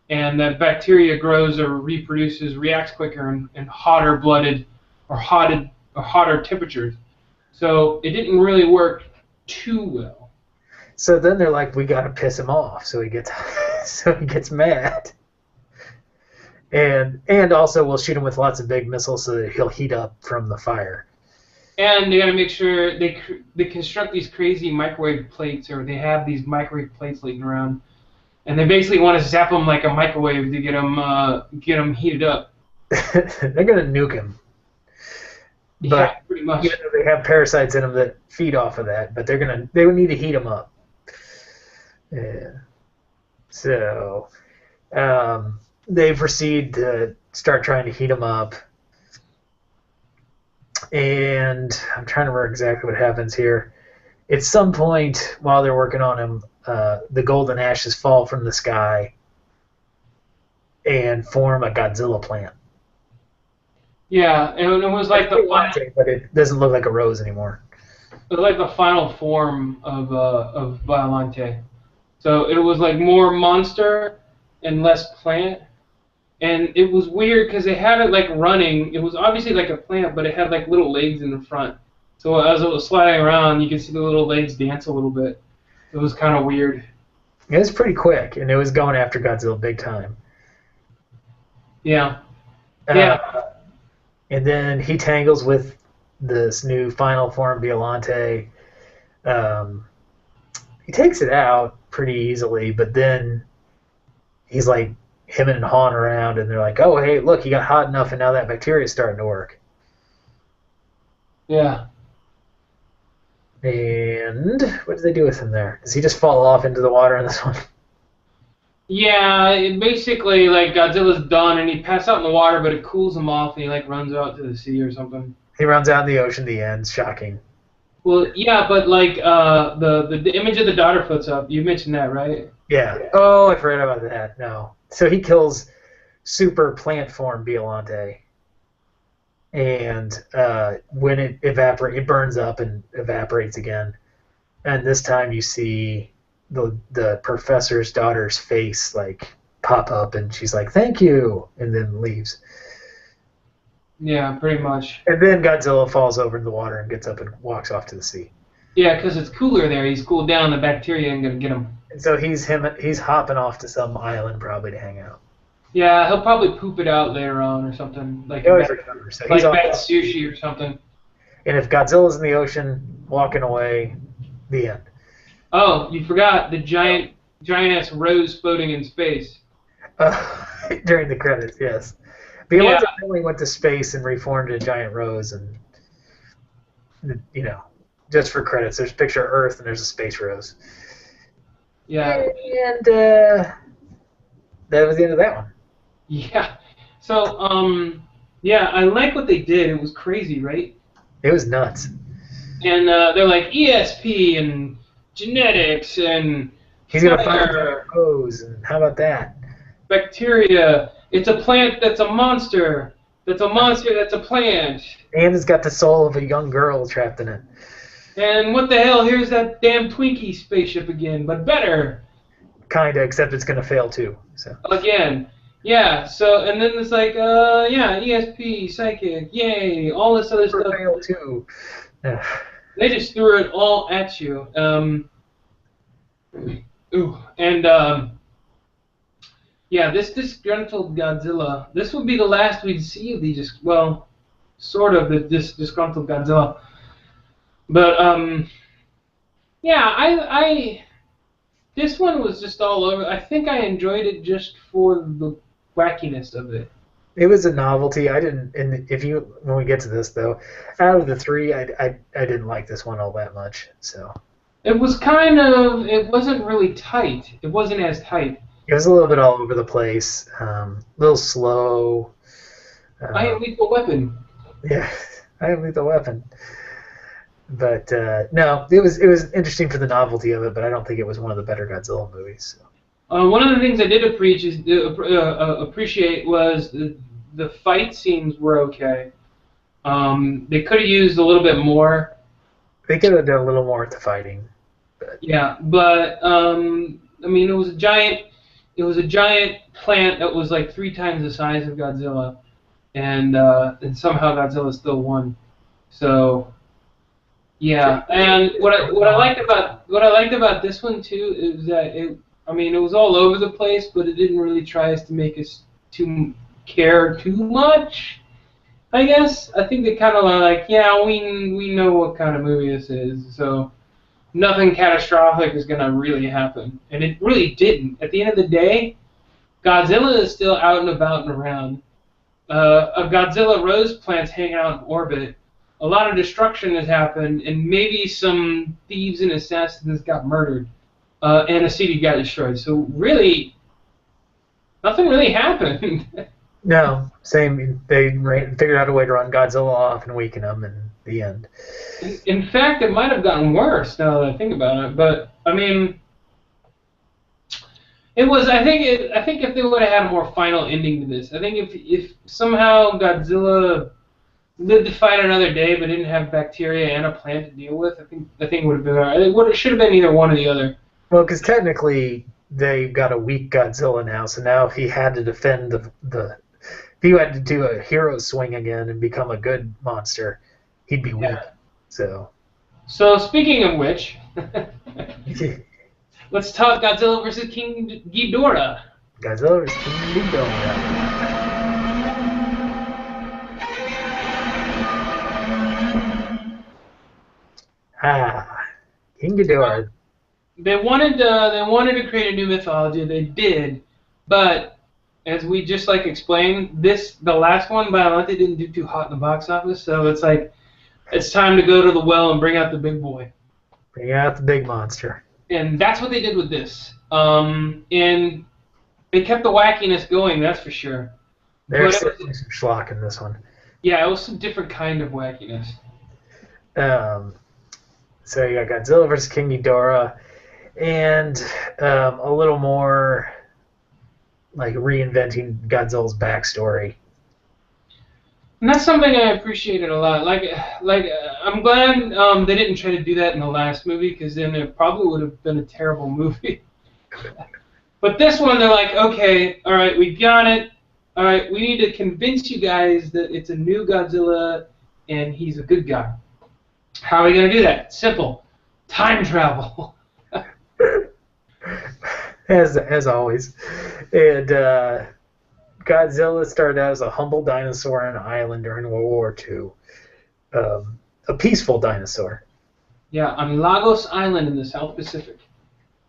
S1: and that bacteria grows or reproduces, reacts quicker in hotter-blooded or hotter temperatures. So it didn't really work too well.
S2: So then they're like, we gotta piss him off, so he gets mad. And also we'll shoot him with lots of big missiles so that he'll heat up from the fire.
S1: And they got to make sure they construct these crazy microwave plates, or they have these microwave plates laying around, and they basically want to zap them like a microwave to get them heated up.
S2: They're gonna nuke him. But
S1: Yeah, pretty much.
S2: even though they have parasites in them that feed off of that, but they would need to heat them up. Yeah. So they proceed to start trying to heat him up. And I'm trying to remember exactly what happens here. At some point while they're working on him, the golden ashes fall from the sky and form a Godzilla plant.
S1: Yeah, and it was like
S2: But it doesn't look like a rose anymore.
S1: it was like the final form of Biollante. So it was like more monster and less plant. And it was weird because they had it like running. It was obviously like a plant, but it had like little legs in the front. So as it was sliding around, you could see the little legs dance a little bit. It was kind of weird.
S2: It was pretty quick, and it was going after Godzilla big time.
S1: Yeah. Yeah.
S2: And then he tangles with this new final form, Biollante. He takes it out pretty easily, but then he's like hemming and hawing around, and they're like, oh, hey, look, he got hot enough, and now that bacteria is starting to work.
S1: Yeah.
S2: And what do they do with him there? Does he just fall off into the water in this one?
S1: Yeah, it basically, like, Godzilla's done, and he passes out in the water, but it cools him off, and he, like, runs out to the sea or something.
S2: He runs out in the ocean, the end. Shocking.
S1: Well, yeah, but, like, the image of the daughter floats up. You mentioned that, right?
S2: Yeah. Oh, I forgot about that. No. So he kills super plant form Biollante. And when it burns up and evaporates again. And this time you see the professor's daughter's face like pop up, and she's like, "Thank you," and then leaves.
S1: Yeah, pretty much.
S2: And then Godzilla falls over in the water and gets up and walks off to the sea.
S1: Yeah, because it's cooler there. He's cooled down. The bacteria ain't gonna get him.
S2: And so he's hopping off to some island probably to hang out.
S1: Yeah, he'll probably poop it out later on or something,
S2: He always recovers. So
S1: like
S2: he's off.
S1: bad sushi or something.
S2: And if Godzilla's in the ocean walking away, the end.
S1: Oh, you forgot the giant-ass rose floating in space.
S2: During the credits, yes. Biollante finally went to space and reformed a giant rose, and just for credits, there's a picture of Earth and there's a space rose.
S1: Yeah.
S2: And that was the end of that one.
S1: Yeah. So, yeah, I like what they did. It was crazy, right?
S2: It was nuts.
S1: And they're like ESP and genetics and
S2: he's gonna find a rose, and how about that?
S1: Bacteria. It's a plant that's a monster. That's a monster that's a plant.
S2: And it's got the soul of a young girl trapped in it.
S1: And what the hell? Here's that damn Twinkie spaceship again, but better.
S2: Kinda, except it's gonna fail too. So
S1: again, yeah. So and then it's like, yeah, ESP, psychic, yay, all this other stuff.
S2: Fail too.
S1: They just threw it all at you. Yeah, this disgruntled Godzilla. This would be the last we'd see of these. Well, sort of this disgruntled Godzilla. But yeah, I this one was just all over. I think I enjoyed it just for the wackiness of it.
S2: It was a novelty. I didn't. And when we get to this though, out of the three, I didn't like this one all that much. So
S1: it was it wasn't really tight. It wasn't as tight.
S2: It was a little bit all over the place, a little slow.
S1: I am Lethal Weapon.
S2: Yeah, I am Lethal Weapon. But no, it was interesting for the novelty of it, but I don't think it was one of the better Godzilla movies. So.
S1: One of the things I did appreciate was the fight scenes were okay. They could have used a little bit more.
S2: They could have done a little more with the fighting. But.
S1: Yeah, but I mean, it was a giant plant that was like 3 times the size of Godzilla, and somehow Godzilla still won. So. Yeah, and what I liked about this one too is that it was all over the place, but it didn't really try to make us care too much. I guess I think they kind of like, yeah, we know what kind of movie this is, so nothing catastrophic is gonna really happen, and it really didn't. At the end of the day, Godzilla is still out and about and around. A Godzilla rose plant's hanging out in orbit. A lot of destruction has happened, and maybe some thieves and assassins got murdered, and a city got destroyed. So really, nothing really happened.
S2: No, same. They figured out a way to run Godzilla off and weaken him, and the end.
S1: In fact, it might have gotten worse now that I think about it. But I mean, it was. I think if they would have had a more final ending to this, I think if somehow Godzilla lived to fight another day, but didn't have bacteria and a plant to deal with, I think it would have been alright. It should have been either one or the other.
S2: Well, because technically they got a weak Godzilla now, so now if he had to defend if he had to do a hero swing again and become a good monster, he'd be weak. So
S1: speaking of which, let's talk Godzilla vs. King Ghidorah.
S2: Godzilla vs. King Ghidorah. King Ghidorah.
S1: They wanted to create a new mythology. They did, but as we just explained, the last one, Biollante, didn't do too hot in the box office. So it's like it's time to go to the well and bring out the big boy.
S2: Bring out the big monster.
S1: And that's what they did with this. And they kept the wackiness going. That's for sure.
S2: There's some schlock in this one.
S1: Yeah, it was some different kind of wackiness.
S2: So you got Godzilla vs. King Ghidorah, and a little more reinventing Godzilla's backstory.
S1: And that's something I appreciated a lot. I'm glad they didn't try to do that in the last movie, because then it probably would have been a terrible movie. But this one, they're like, okay, all right, we got it. all right, we need to convince you guys that it's a new Godzilla and he's a good guy. How are we going to do that? Simple. Time travel.
S2: as always. And Godzilla started out as a humble dinosaur on an island during World War II. A peaceful dinosaur.
S1: Yeah, on Lagos Island in the South Pacific.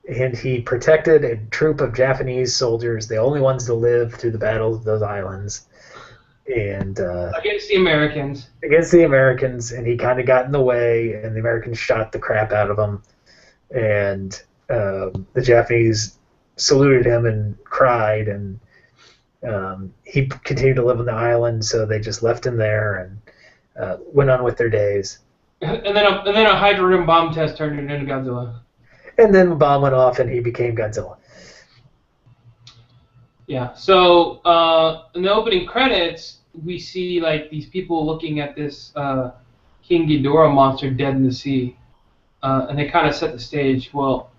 S2: And he protected a troop of Japanese soldiers, the only ones to live through the battles of those islands. And
S1: against the Americans.
S2: And he kind of got in the way, and the Americans shot the crap out of him. And the Japanese saluted him and cried, and he continued to live on the island, so they just left him there and went on with their days.
S1: And then a hydrogen bomb test turned him into Godzilla.
S2: And then the bomb went off, and he became Godzilla.
S1: Yeah. So in the opening credits, we see like these people looking at this King Ghidorah monster dead in the sea, and they kind of set the stage. Well,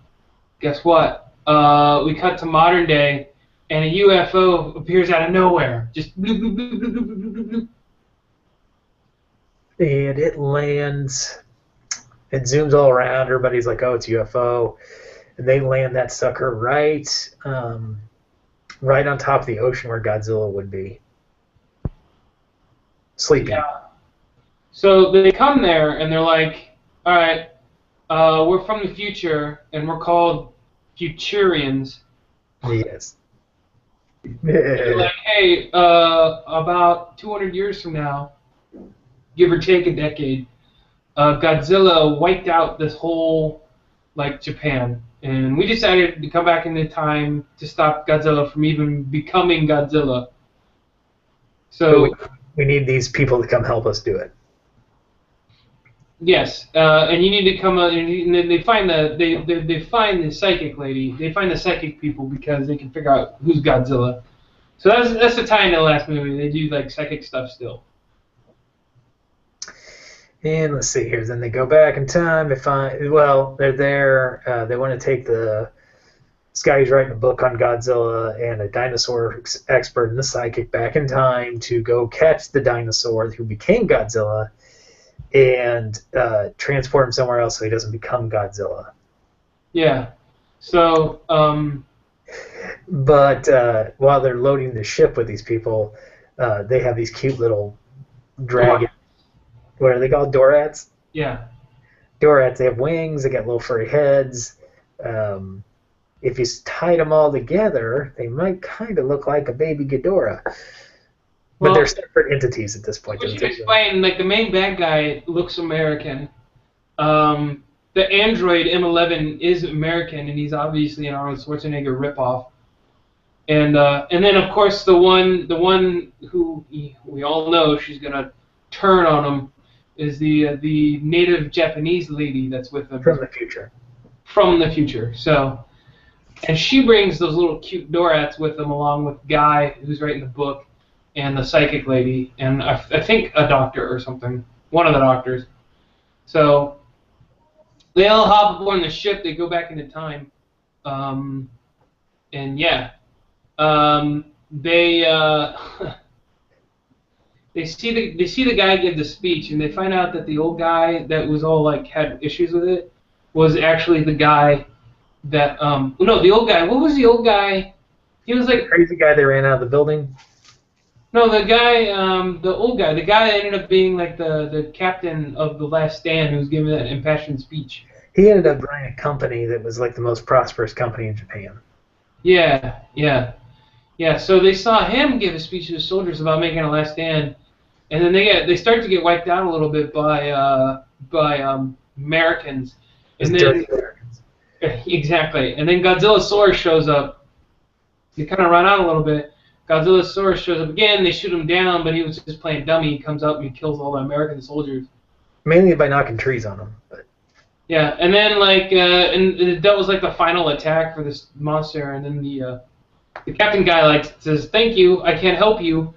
S1: guess what? We cut to modern day, and a UFO appears out of nowhere. Just bloop, bloop, bloop, bloop, bloop, bloop, bloop, bloop.
S2: And it lands. It zooms all around. Everybody's like, "Oh, it's a UFO," and they land that sucker right on top of the ocean where Godzilla would be sleeping.
S1: Yeah. So they come there and they're like, "All right, we're from the future and we're called Futurians."
S2: Yes.
S1: They're like, "Hey, about 200 years from now, give or take a decade, Godzilla wiped out this whole, like, Japan. And we decided to come back into time to stop Godzilla from even becoming Godzilla. So
S2: we need these people to come help us do it."
S1: Yes, and you need to come out, and then they find they find the psychic lady. They find the psychic people because they can figure out who's Godzilla. So that's the tie in the last movie. They do like psychic stuff still.
S2: And let's see here. Then they go back in time. They're there. They want to take this guy who's writing a book on Godzilla and a dinosaur expert and the psychic back in time to go catch the dinosaur who became Godzilla and transport him somewhere else so he doesn't become Godzilla.
S1: Yeah. So.
S2: But while they're loading the ship with these people, they have these cute little dragons. What are they called? Dorats?
S1: Yeah.
S2: Dorats. They have wings. They got little furry heads. If you tied them all together, they might kind of look like a baby Ghidorah. But they're separate entities at this point.
S1: We should explain, like, the main bad guy looks American. The android M11 is American, and he's obviously an Arnold Schwarzenegger ripoff. And then, of course, the one who we all know she's gonna turn on him is the native Japanese lady that's with them.
S2: From the future.
S1: From the future. So, and she brings those little cute Dorats with them, along with Guy, who's writing the book, and the psychic lady, and I think a doctor or something. One of the doctors. So, they all hop aboard the ship. They go back into time. And yeah. They see the guy give the speech, and they find out that the old guy that was all like had issues with it was actually the guy that the old guy. What was the old guy? He was like
S2: the crazy guy that ran out of the building.
S1: No, the guy, the old guy, the guy that ended up being like the captain of the Last Stand, who was giving that impassioned speech.
S2: He ended up running a company that was like the most prosperous company in Japan.
S1: Yeah. So they saw him give a speech to the soldiers about making a last stand, and then they start to get wiped out a little bit by Americans. And then
S2: Americans.
S1: Exactly. And then Godzillasaurus shows up. They kind of run out a little bit. Godzillasaurus shows up again. They shoot him down, but he was just playing dummy. He comes up and he kills all the American soldiers.
S2: Mainly by knocking trees on them. But.
S1: Yeah, and then and that was like the final attack for this monster, and then the captain guy says, "Thank you, I can't help you.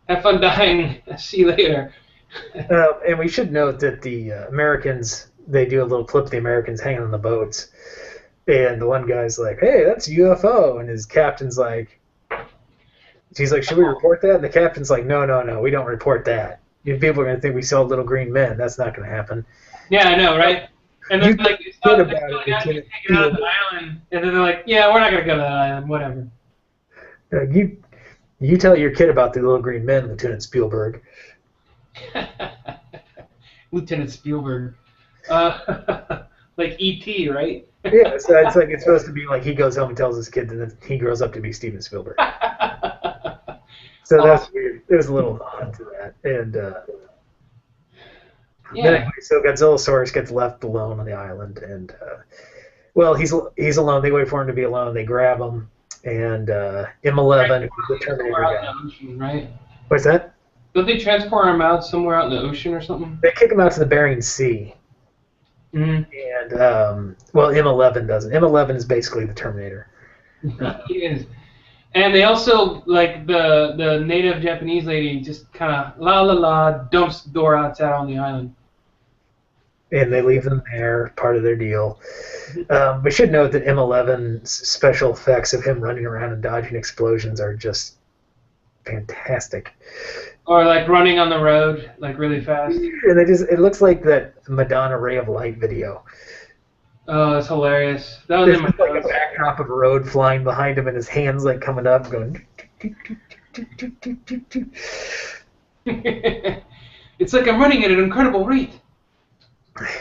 S1: Have fun dying. See you later."
S2: And we should note that the Americans, they do a little clip of the Americans hanging on the boats, and the one guy's like, "Hey, that's a UFO," and his captain's like, She's like, should we report that? And the captain's like, no, no, no, we don't report that. People are going to think we saw little green men. That's not going to happen.
S1: Yeah, I know, right? And then
S2: You
S1: like
S2: kid
S1: they
S2: about
S1: still
S2: it,
S1: got to
S2: Lieutenant
S1: take it out of the island, and then they're like, yeah, we're not gonna go to that island, whatever.
S2: You tell your kid about the little green men, Lieutenant Spielberg.
S1: Lieutenant Spielberg, like E.T., right?
S2: Yeah, so it's like it's supposed to be like he goes home and tells his kid, and then he grows up to be Steven Spielberg. So that's weird. There's a little nod to that, and
S1: Yeah.
S2: so Godzillasaurus gets left alone on the island, and well, he's alone. They wait for him to be alone. They grab him, and M11, the Terminator
S1: Out
S2: guy.
S1: in the ocean, right?
S2: What's that?
S1: Don't they transport him out somewhere out in the ocean or something?
S2: They kick him out to the Bering Sea.
S1: Mm-hmm.
S2: And well, M11 doesn't. M11 is basically the Terminator.
S1: He is. And they also, like, the native Japanese lady just kind of la la la dumps Ghidora outside on the island.
S2: And they leave them there, part of their deal. We should note that M11's special effects of him running around and dodging explosions are just fantastic.
S1: Or like running on the road, like really fast.
S2: And it looks like that Madonna Ray of Light video.
S1: Oh, that's hilarious. That was
S2: There's
S1: in my
S2: like a
S1: notes.
S2: backdrop of a road flying behind him and his hands like coming up going.
S1: It's like I'm running at an incredible rate.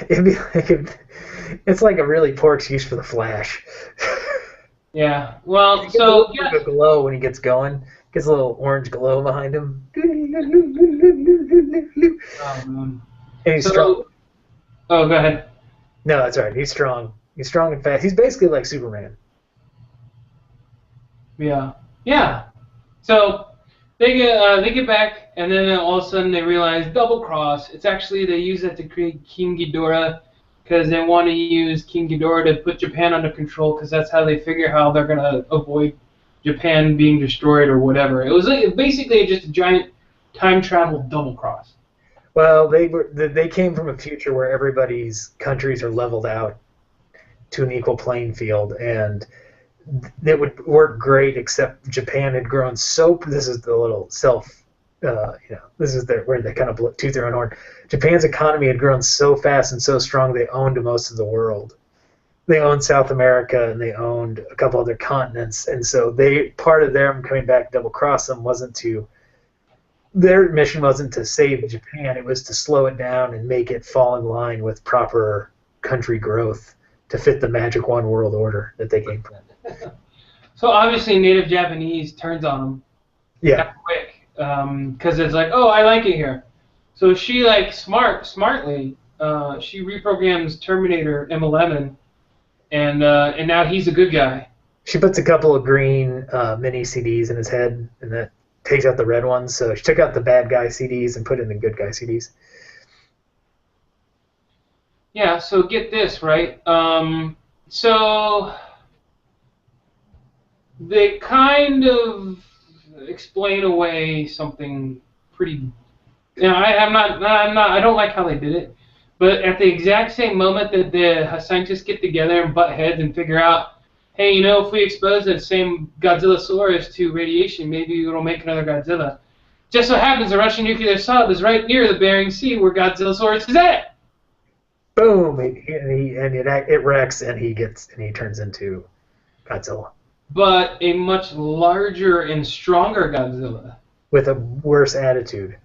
S2: It'd be like it's like a really poor excuse for the Flash.
S1: Yeah. Well,
S2: He gets
S1: so
S2: a little glow when he gets going. Gets a little orange glow behind him.
S1: oh, man.
S2: And he's strong.
S1: Oh, go ahead.
S2: No, that's all right. He's strong. He's strong and fast. He's basically like Superman.
S1: Yeah. Yeah. So they get back, and then all of a sudden they realize double cross. It's actually they use that to create King Ghidorah because they want to use King Ghidorah to put Japan under control because that's how they figure how they're gonna avoid Japan being destroyed or whatever. It was like, basically just a giant time travel double cross.
S2: Well, they came from a future where everybody's countries are leveled out to an equal playing field, and it would work great except Japan had grown so. This is the little this is where they kind of toot their own horn. Japan's economy had grown so fast and so strong they owned most of the world. They owned South America and they owned a couple other continents, and so part of them coming back double cross them their mission wasn't to save Japan, it was to slow it down and make it fall in line with proper country growth to fit the magic one world order that they came from.
S1: So obviously native Japanese turns on them.
S2: Yeah.
S1: Quick. Because it's like, oh, I like it here. So she like smartly, she reprograms Terminator M11, and now he's a good guy.
S2: She puts a couple of green mini CDs in his head, and that takes out the red ones. So she took out the bad guy CDs and put in the good guy CDs.
S1: Yeah. So get this right. So they kind of explain away something pretty. I don't like how they did it, but at the exact same moment that the scientists get together and butt heads and figure out, hey, if we expose that same Godzillasaurus to radiation, maybe it'll make another Godzilla. Just so happens the Russian nuclear sub is right near the Bering Sea where Godzillasaurus is at.
S2: Boom! It wrecks, and he turns into Godzilla.
S1: But a much larger and stronger Godzilla.
S2: With a worse attitude.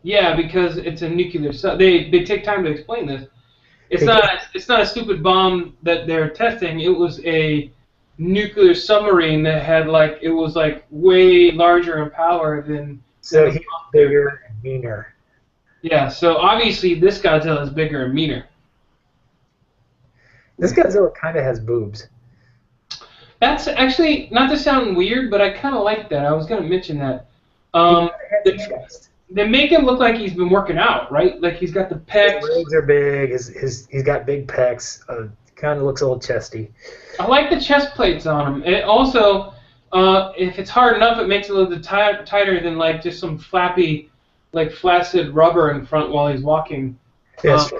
S1: Yeah, because it's a nuclear sub. They take time to explain this. It's not a stupid bomb that they're testing. It was a nuclear submarine that had it was way larger in power than.
S2: So he's bigger and meaner.
S1: Yeah, so obviously this Godzilla is bigger and meaner.
S2: This Godzilla kind of has boobs.
S1: That's actually not to sound weird, but I kind of like that. I was going to mention that. They make him look like he's been working out, right? Like he's got the pecs.
S2: His legs are big. He's got big pecs. Kind of looks a little chesty.
S1: I like the chest plates on him. It also, if it's hard enough, it makes it a little bit tighter than just some flappy, flaccid rubber in front while he's walking.
S2: Yes.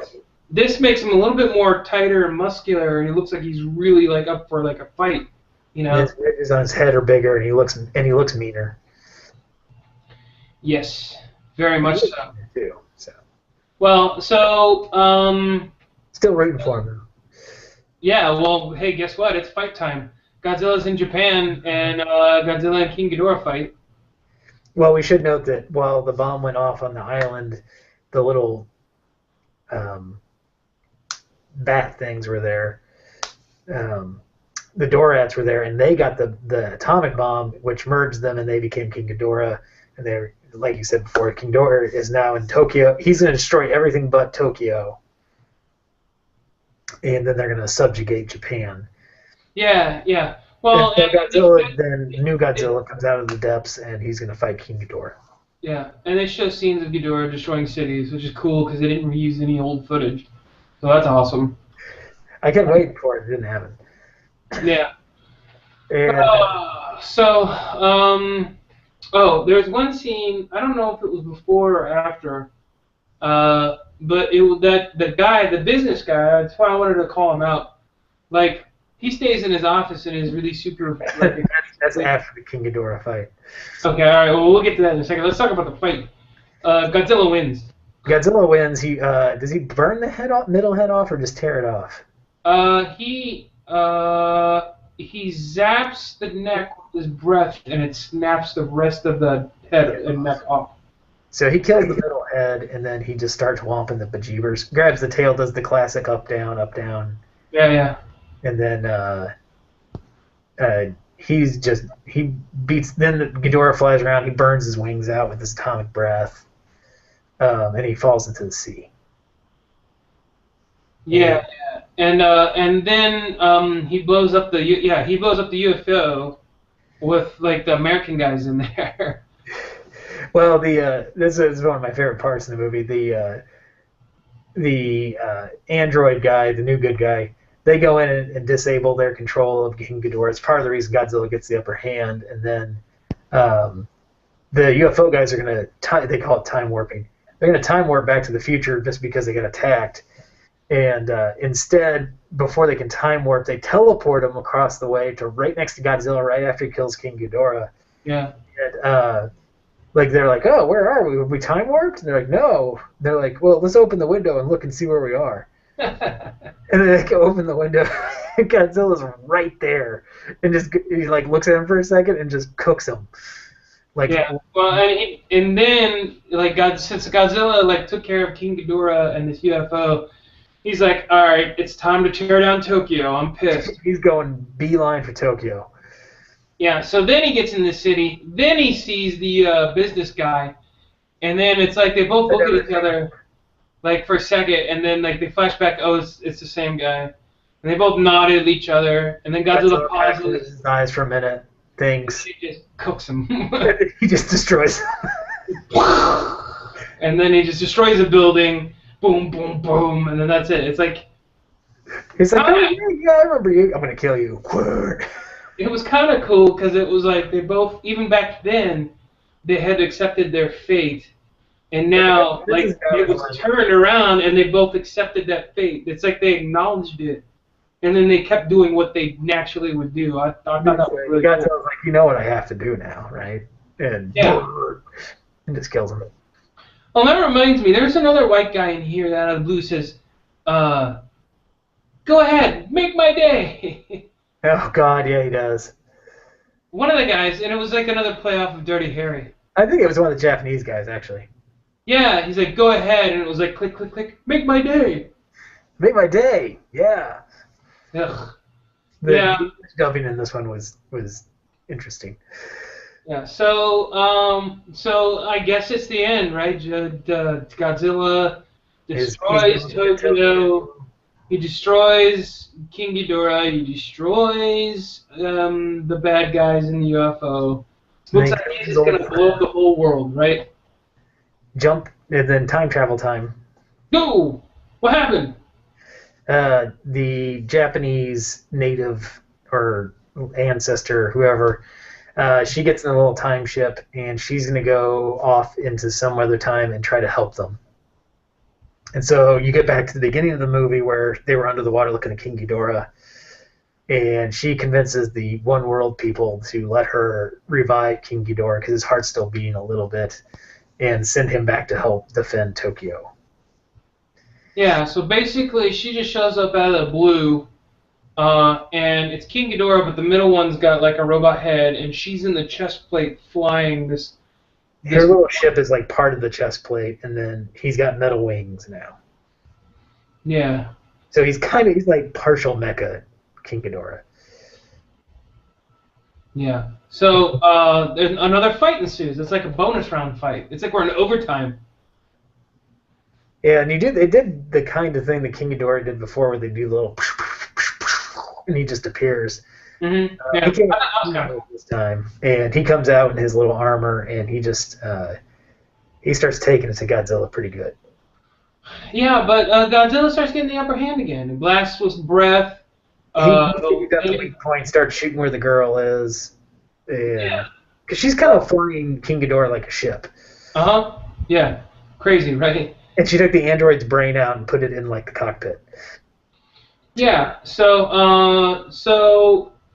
S1: This makes him a little bit more tighter and muscular, and he looks like he's really up for a fight.
S2: His ridges on his head are bigger, and he looks meaner.
S1: Yes, very
S2: He
S1: much
S2: was
S1: so.
S2: too. So
S1: Well, so
S2: still rooting for him.
S1: yeah. Well, hey, guess what? It's fight time. Godzilla's in Japan, and Godzilla and King Ghidorah fight.
S2: Well, we should note that while the bomb went off on the island, the little um, bat things were there. Um, the Dorats were there, and they got the atomic bomb, which merged them, and they became King Ghidorah. And they're, like you said before, King Ghidorah is now in Tokyo. He's going to destroy everything but Tokyo, and then they're going to subjugate Japan.
S1: Yeah, yeah.
S2: And
S1: Well,
S2: so
S1: and
S2: Godzilla, then new
S1: they,
S2: Godzilla comes out of the depths, and he's going to fight King Ghidorah.
S1: yeah, and they show scenes of Ghidorah destroying cities, which is cool because they didn't reuse any old footage. So that's awesome.
S2: I kept waiting for it; it didn't happen.
S1: Yeah.
S2: And
S1: Oh, there's one scene. I don't know if it was before or after. But it was that the guy, the business guy. That's why I wanted to call him out. Like he stays in his office and is really super.
S2: that's after the King Ghidorah fight.
S1: Okay, all right. Well, we'll get to that in a second. Let's talk about the fight. Godzilla wins.
S2: Godzilla wins. He does he burn the head off, middle head off, or just tear it off?
S1: He zaps the neck with his breath, and it snaps the rest of the head and neck off.
S2: So he kills the middle head, and then he just starts whomping the bejeebers. Grabs the tail, does the classic up down,
S1: Yeah, yeah.
S2: and then he beats. Then the Ghidorah flies around. He burns his wings out with his atomic breath, and he falls into the sea.
S1: Yeah, yeah. And then he blows up the UFO with like the American guys in there.
S2: Well, this is one of my favorite parts in the movie. The android guy, the new good guy, they go in and disable their control of King Ghidorah. It's part of the reason Godzilla gets the upper hand, and then the UFO guys are going to, they call it time warping. They're going to time warp back to the future just because they got attacked. And instead, before they can time warp, they teleport him across the way to right next to Godzilla right after he kills King Ghidorah.
S1: Yeah.
S2: And like they're like, oh, where are we? Have we time warped? And they're like, no. They're like, well, let's open the window and look and see where we are. And then they go open the window, and Godzilla's right there, and just he like looks at him for a second and just cooks him. Like,
S1: yeah. Well, and then like since Godzilla like took care of King Ghidorah and this UFO, he's like, all right, it's time to tear down Tokyo. I'm pissed.
S2: He's going beeline for Tokyo.
S1: Yeah. So then he gets in the city. Then he sees the business guy, and then it's like they both look at each other. Like for a second, and then like they flash back. Oh, it's the same guy, and they both nodded at each other. And then Godzilla pauses.
S2: His eyes for a minute. Thinks.
S1: He just cooks him.
S2: He just destroys.
S1: And then he just destroys a building. Boom, boom, boom, and then that's it. It's like.
S2: He's like, oh, yeah, I remember you. I'm gonna kill you.
S1: It was kind of cool because it was like they both, even back then, they had accepted their fate. And now, like, it was turned around, and they both accepted that fate. It's like they acknowledged it, and then they kept doing what they naturally would do. I thought that was really cool.
S2: Godzilla's like, you know what I have to do now, right? And just kills him.
S1: Well, that reminds me, there's another white guy in here that out of the blue says, "Go ahead, make my day."
S2: Oh God, yeah, he does.
S1: One of the guys, and it was like another playoff of Dirty Harry.
S2: I think it was one of the Japanese guys, actually.
S1: Yeah, he's like, go ahead, and it was like, click, click, click, make my day.
S2: Make my day, yeah.
S1: Ugh.
S2: The dubbing in this one was interesting.
S1: Yeah, so I guess it's the end, right? Godzilla destroys Tokyo. He destroys King Ghidorah. He destroys the bad guys in the UFO. Looks like he's just gonna blow up the whole world, right?
S2: Jump and then time travel time.
S1: Go! What happened?
S2: The Japanese native or ancestor, whoever, she gets in a little time ship and she's going to go off into some other time and try to help them. And so you get back to the beginning of the movie where they were under the water looking at King Ghidorah, and she convinces the One World people to let her revive King Ghidorah because his heart's still beating a little bit, and send him back to help defend Tokyo.
S1: Yeah, so basically she just shows up out of the blue, and it's King Ghidorah, but the middle one's got like a robot head, and she's in the chest plate flying
S2: Her
S1: this.
S2: little ship is like part of the chest plate, and then he's got metal wings now.
S1: Yeah,
S2: So he's like partial mecha King Ghidorah.
S1: yeah. So there's another fight ensues. It's like a bonus round fight. It's like we're in overtime.
S2: Yeah, and they did the kind of thing that King Ghidorah did before, where they do little, and he just appears.
S1: Yeah,
S2: He came
S1: that was kind of
S2: out
S1: cool.
S2: this time, and he comes out in his little armor, and he starts taking it to Godzilla pretty good.
S1: Yeah, but Godzilla starts getting the upper hand again. He blasts with breath.
S2: He figures out the
S1: The
S2: weak point, starts shooting where the girl is,
S1: yeah.
S2: and because she's kind of flying King Ghidorah like a ship,
S1: Uh-huh. Yeah. Crazy, right?
S2: and she took the android's brain out and put it in like the cockpit.
S1: Yeah. So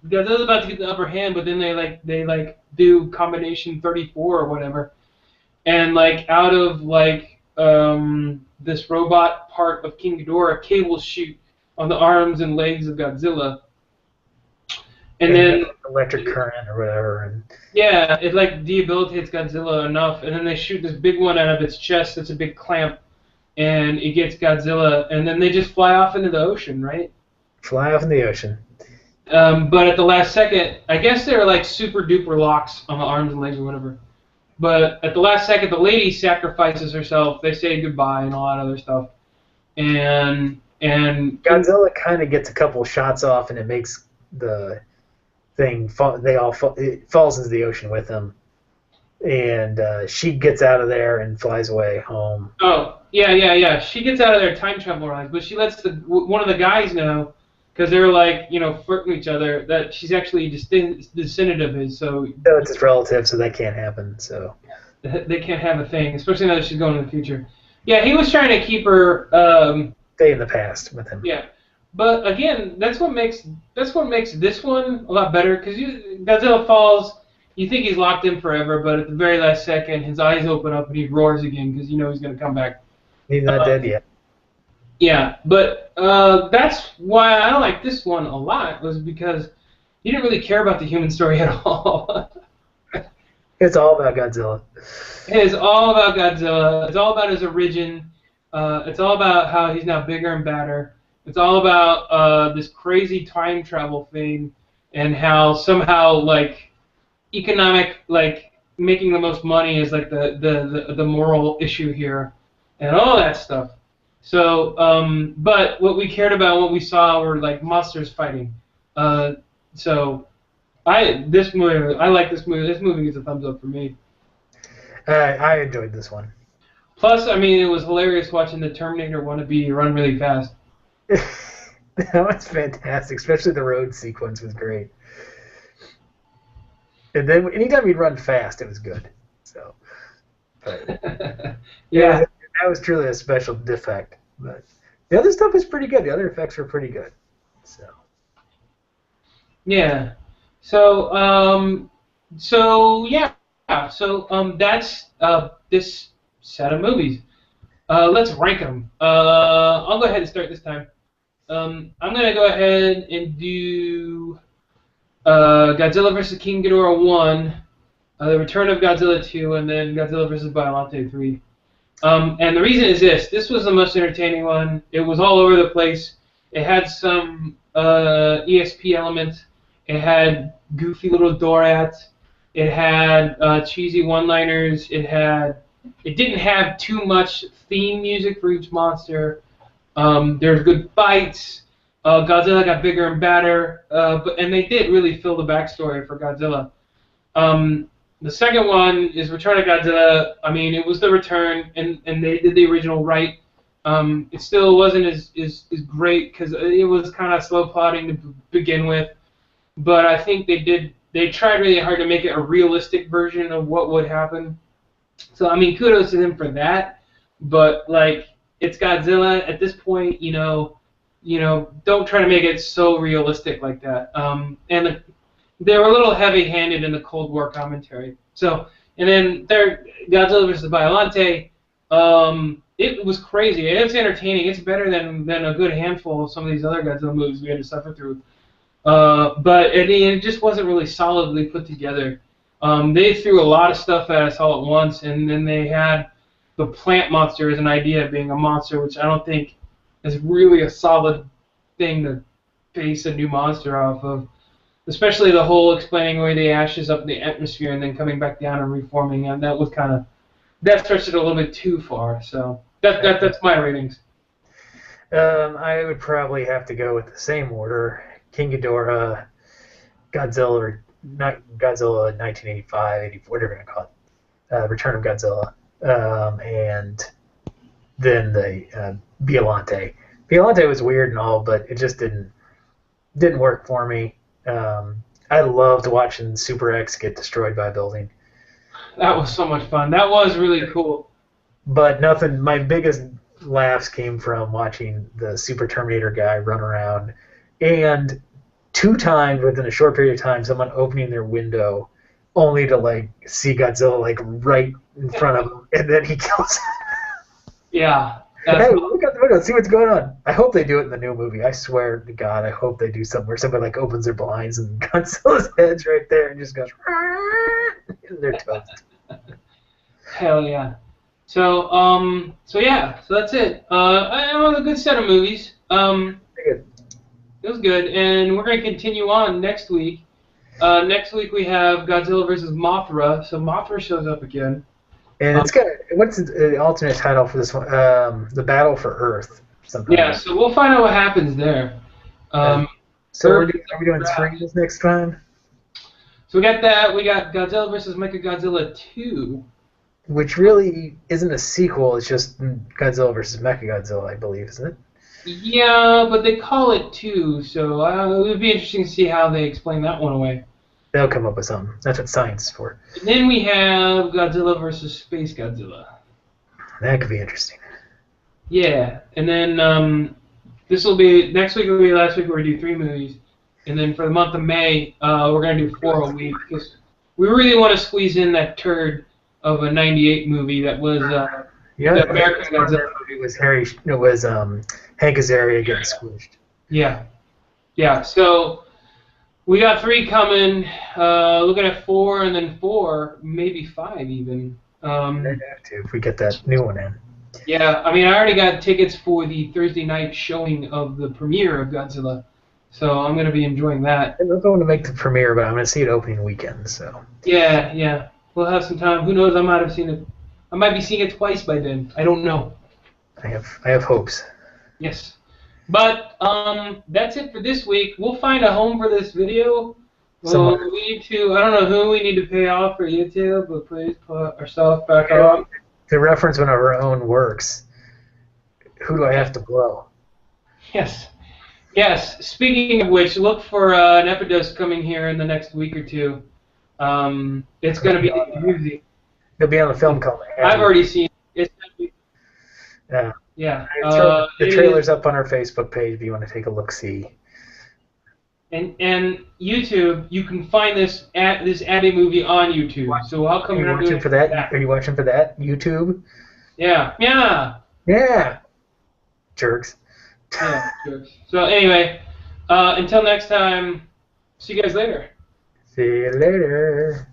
S1: Godzilla's about to get the upper hand, but then they do combination 34 or whatever. And like out of like this robot part of King Ghidorah, cables shoot on the arms and legs of Godzilla. And
S2: And
S1: then
S2: electric current or whatever, and
S1: yeah, it like debilitates Godzilla enough, and then they shoot this big one out of its chest that's a big clamp, and it gets Godzilla, and then they just fly off into the ocean, right?
S2: fly off in the ocean.
S1: But at the last second, I guess they were like super duper locks on the arms and legs or whatever. But at the last second, the lady sacrifices herself. They say goodbye and all that other stuff. And
S2: Godzilla kind of gets a couple shots off, and it makes the thing fall. It falls into the ocean with him, and she gets out of there and flies away home.
S1: oh yeah. She gets out of there time travel wise, but she lets one of the guys know because they're like flirting with each other that she's actually descendant of his, so
S2: So it's his relative, so that can't happen. So
S1: they can't have a thing, especially now that she's going in the future. Yeah, he was trying to keep her.
S2: stay in the past with him.
S1: Yeah, but again, that's what makes this one a lot better because Godzilla falls. You think he's locked in forever, but at the very last second, his eyes open up and he roars again because you know he's going to come back.
S2: He's not dead yet.
S1: Yeah, but that's why I like this one a lot was because he didn't really care about the human story at all.
S2: It's all about Godzilla.
S1: It is all about Godzilla. It's all about his origin. It's all about how he's now bigger and badder. It's all about this crazy time travel thing and how somehow like economic like making the most money is like the moral issue here and all that stuff. So, but what we cared about, what we saw, were like monsters fighting. So, I like this movie. This movie gets a thumbs up for me.
S2: I enjoyed this one.
S1: Plus, I mean, it was hilarious watching the Terminator wannabe run really fast.
S2: That was fantastic, especially the road sequence was great. And then anytime he'd run fast, it was good. So, but,
S1: Yeah,
S2: that was truly a special defect. But the other stuff was pretty good. The other effects were pretty good. So
S1: yeah. So yeah. That's this set of movies. Let's rank them. I'll go ahead and start this time. I'm gonna go ahead and do Godzilla vs. King Ghidorah 1, The Return of Godzilla 2, and then Godzilla vs. Biollante 3. And the reason is this. This was the most entertaining one. It was all over the place. It had some ESP elements. It had goofy little Dorats. It had cheesy one-liners. It didn't have too much theme music for each monster. There's good fights. Godzilla got bigger and badder, and they did really fill the backstory for Godzilla. The second one is Return of Godzilla. I mean, it was the return, and they did the original right. It still wasn't as great because it was kind of slow plotting to begin with, but I think they tried really hard to make it a realistic version of what would happen. So I mean, kudos to them for that. But like, it's Godzilla at this point. don't try to make it so realistic like that. They were a little heavy-handed in the Cold War commentary. So, and then there, Godzilla versus Biollante. It was crazy. It's entertaining. It's better than a good handful of some of these other Godzilla movies we had to suffer through. But it just wasn't really solidly put together. They threw a lot of stuff at us all at once, and then they had the plant monster as an idea of being a monster, which I don't think is really a solid thing to base a new monster off of. Especially the whole explaining away the ashes up in the atmosphere and then coming back down and reforming, and that stretched it a little bit too far. So that's my ratings.
S2: I would probably have to go with the same order: King Ghidorah, Godzilla, or not Godzilla, 1985, 84, whatever you're gonna call it, Return of Godzilla, and then the Biollante. Biollante was weird and all, but it just didn't work for me. I loved watching Super X get destroyed by a building.
S1: That was so much fun. That was really cool.
S2: But nothing. My biggest laughs came from watching the Super Terminator guy run around, and 2 times within a short period of time, someone opening their window, only to see Godzilla right in front of him, and then he kills him.
S1: Yeah.
S2: Hey, look out the window, see what's going on. I hope they do it in the new movie. I swear to God, I hope they do something where somebody opens their blinds and Godzilla's head's right there and just goes, and they're toast.
S1: Hell yeah. So that's it. It was a good set of movies.
S2: Good.
S1: It was good, and we're going to continue on next week. Next week we have Godzilla versus Mothra. So Mothra shows up again.
S2: And it's got, what's the alternate title for this one? The Battle for Earth.
S1: Yeah, so we'll find out what happens there.
S2: So are we doing 3 this next time?
S1: So we got that. We got Godzilla versus Mechagodzilla 2.
S2: Which really isn't a sequel. It's just Godzilla versus Mechagodzilla, I believe, isn't it?
S1: Yeah, but they call it 2, so it would be interesting to see how they explain that one away.
S2: They'll come up with something. That's what science is for.
S1: And then we have Godzilla versus Space Godzilla.
S2: That could be interesting.
S1: Yeah, and then this will be next week. Will be last week where we do 3 movies, and then for the month of May, we're gonna do 4 a week because we really want to squeeze in that turd of a '98 movie that was the American Godzilla
S2: movie. Was Hank Azaria getting squished?
S1: Yeah. So. We got 3 coming, looking at 4 and then 4, maybe 5 even.
S2: They'd have to if we get that new one in.
S1: Yeah, I mean, I already got tickets for the Thursday night showing of the premiere of Godzilla, so I'm going to be enjoying that.
S2: I'm not going to make the premiere, but I'm going to see it opening weekend, so.
S1: Yeah. We'll have some time. Who knows, I might have seen it. I might be seeing it twice by then. I don't know.
S2: I have hopes.
S1: Yes. But that's it for this week. We'll find a home for this video. Well, we need to. I don't know who we need to pay off for YouTube, but please put our stuff back up.
S2: To reference one of our own works, who do I have to blow?
S1: Yes. Speaking of which, look for an Epidose coming here in the next week or 2. It's going to be a doozy.
S2: It'll be on a film called.
S1: I've already seen it.
S2: Yeah. The trailer's up on our Facebook page if you want to take a look-see.
S1: And YouTube, you can find this Abby movie on YouTube. So how come you're not doing
S2: for that? Are you watching for that? YouTube?
S1: Yeah.
S2: Jerks.
S1: Yeah, jerks. So anyway, until next time, see you guys later.
S2: See you later.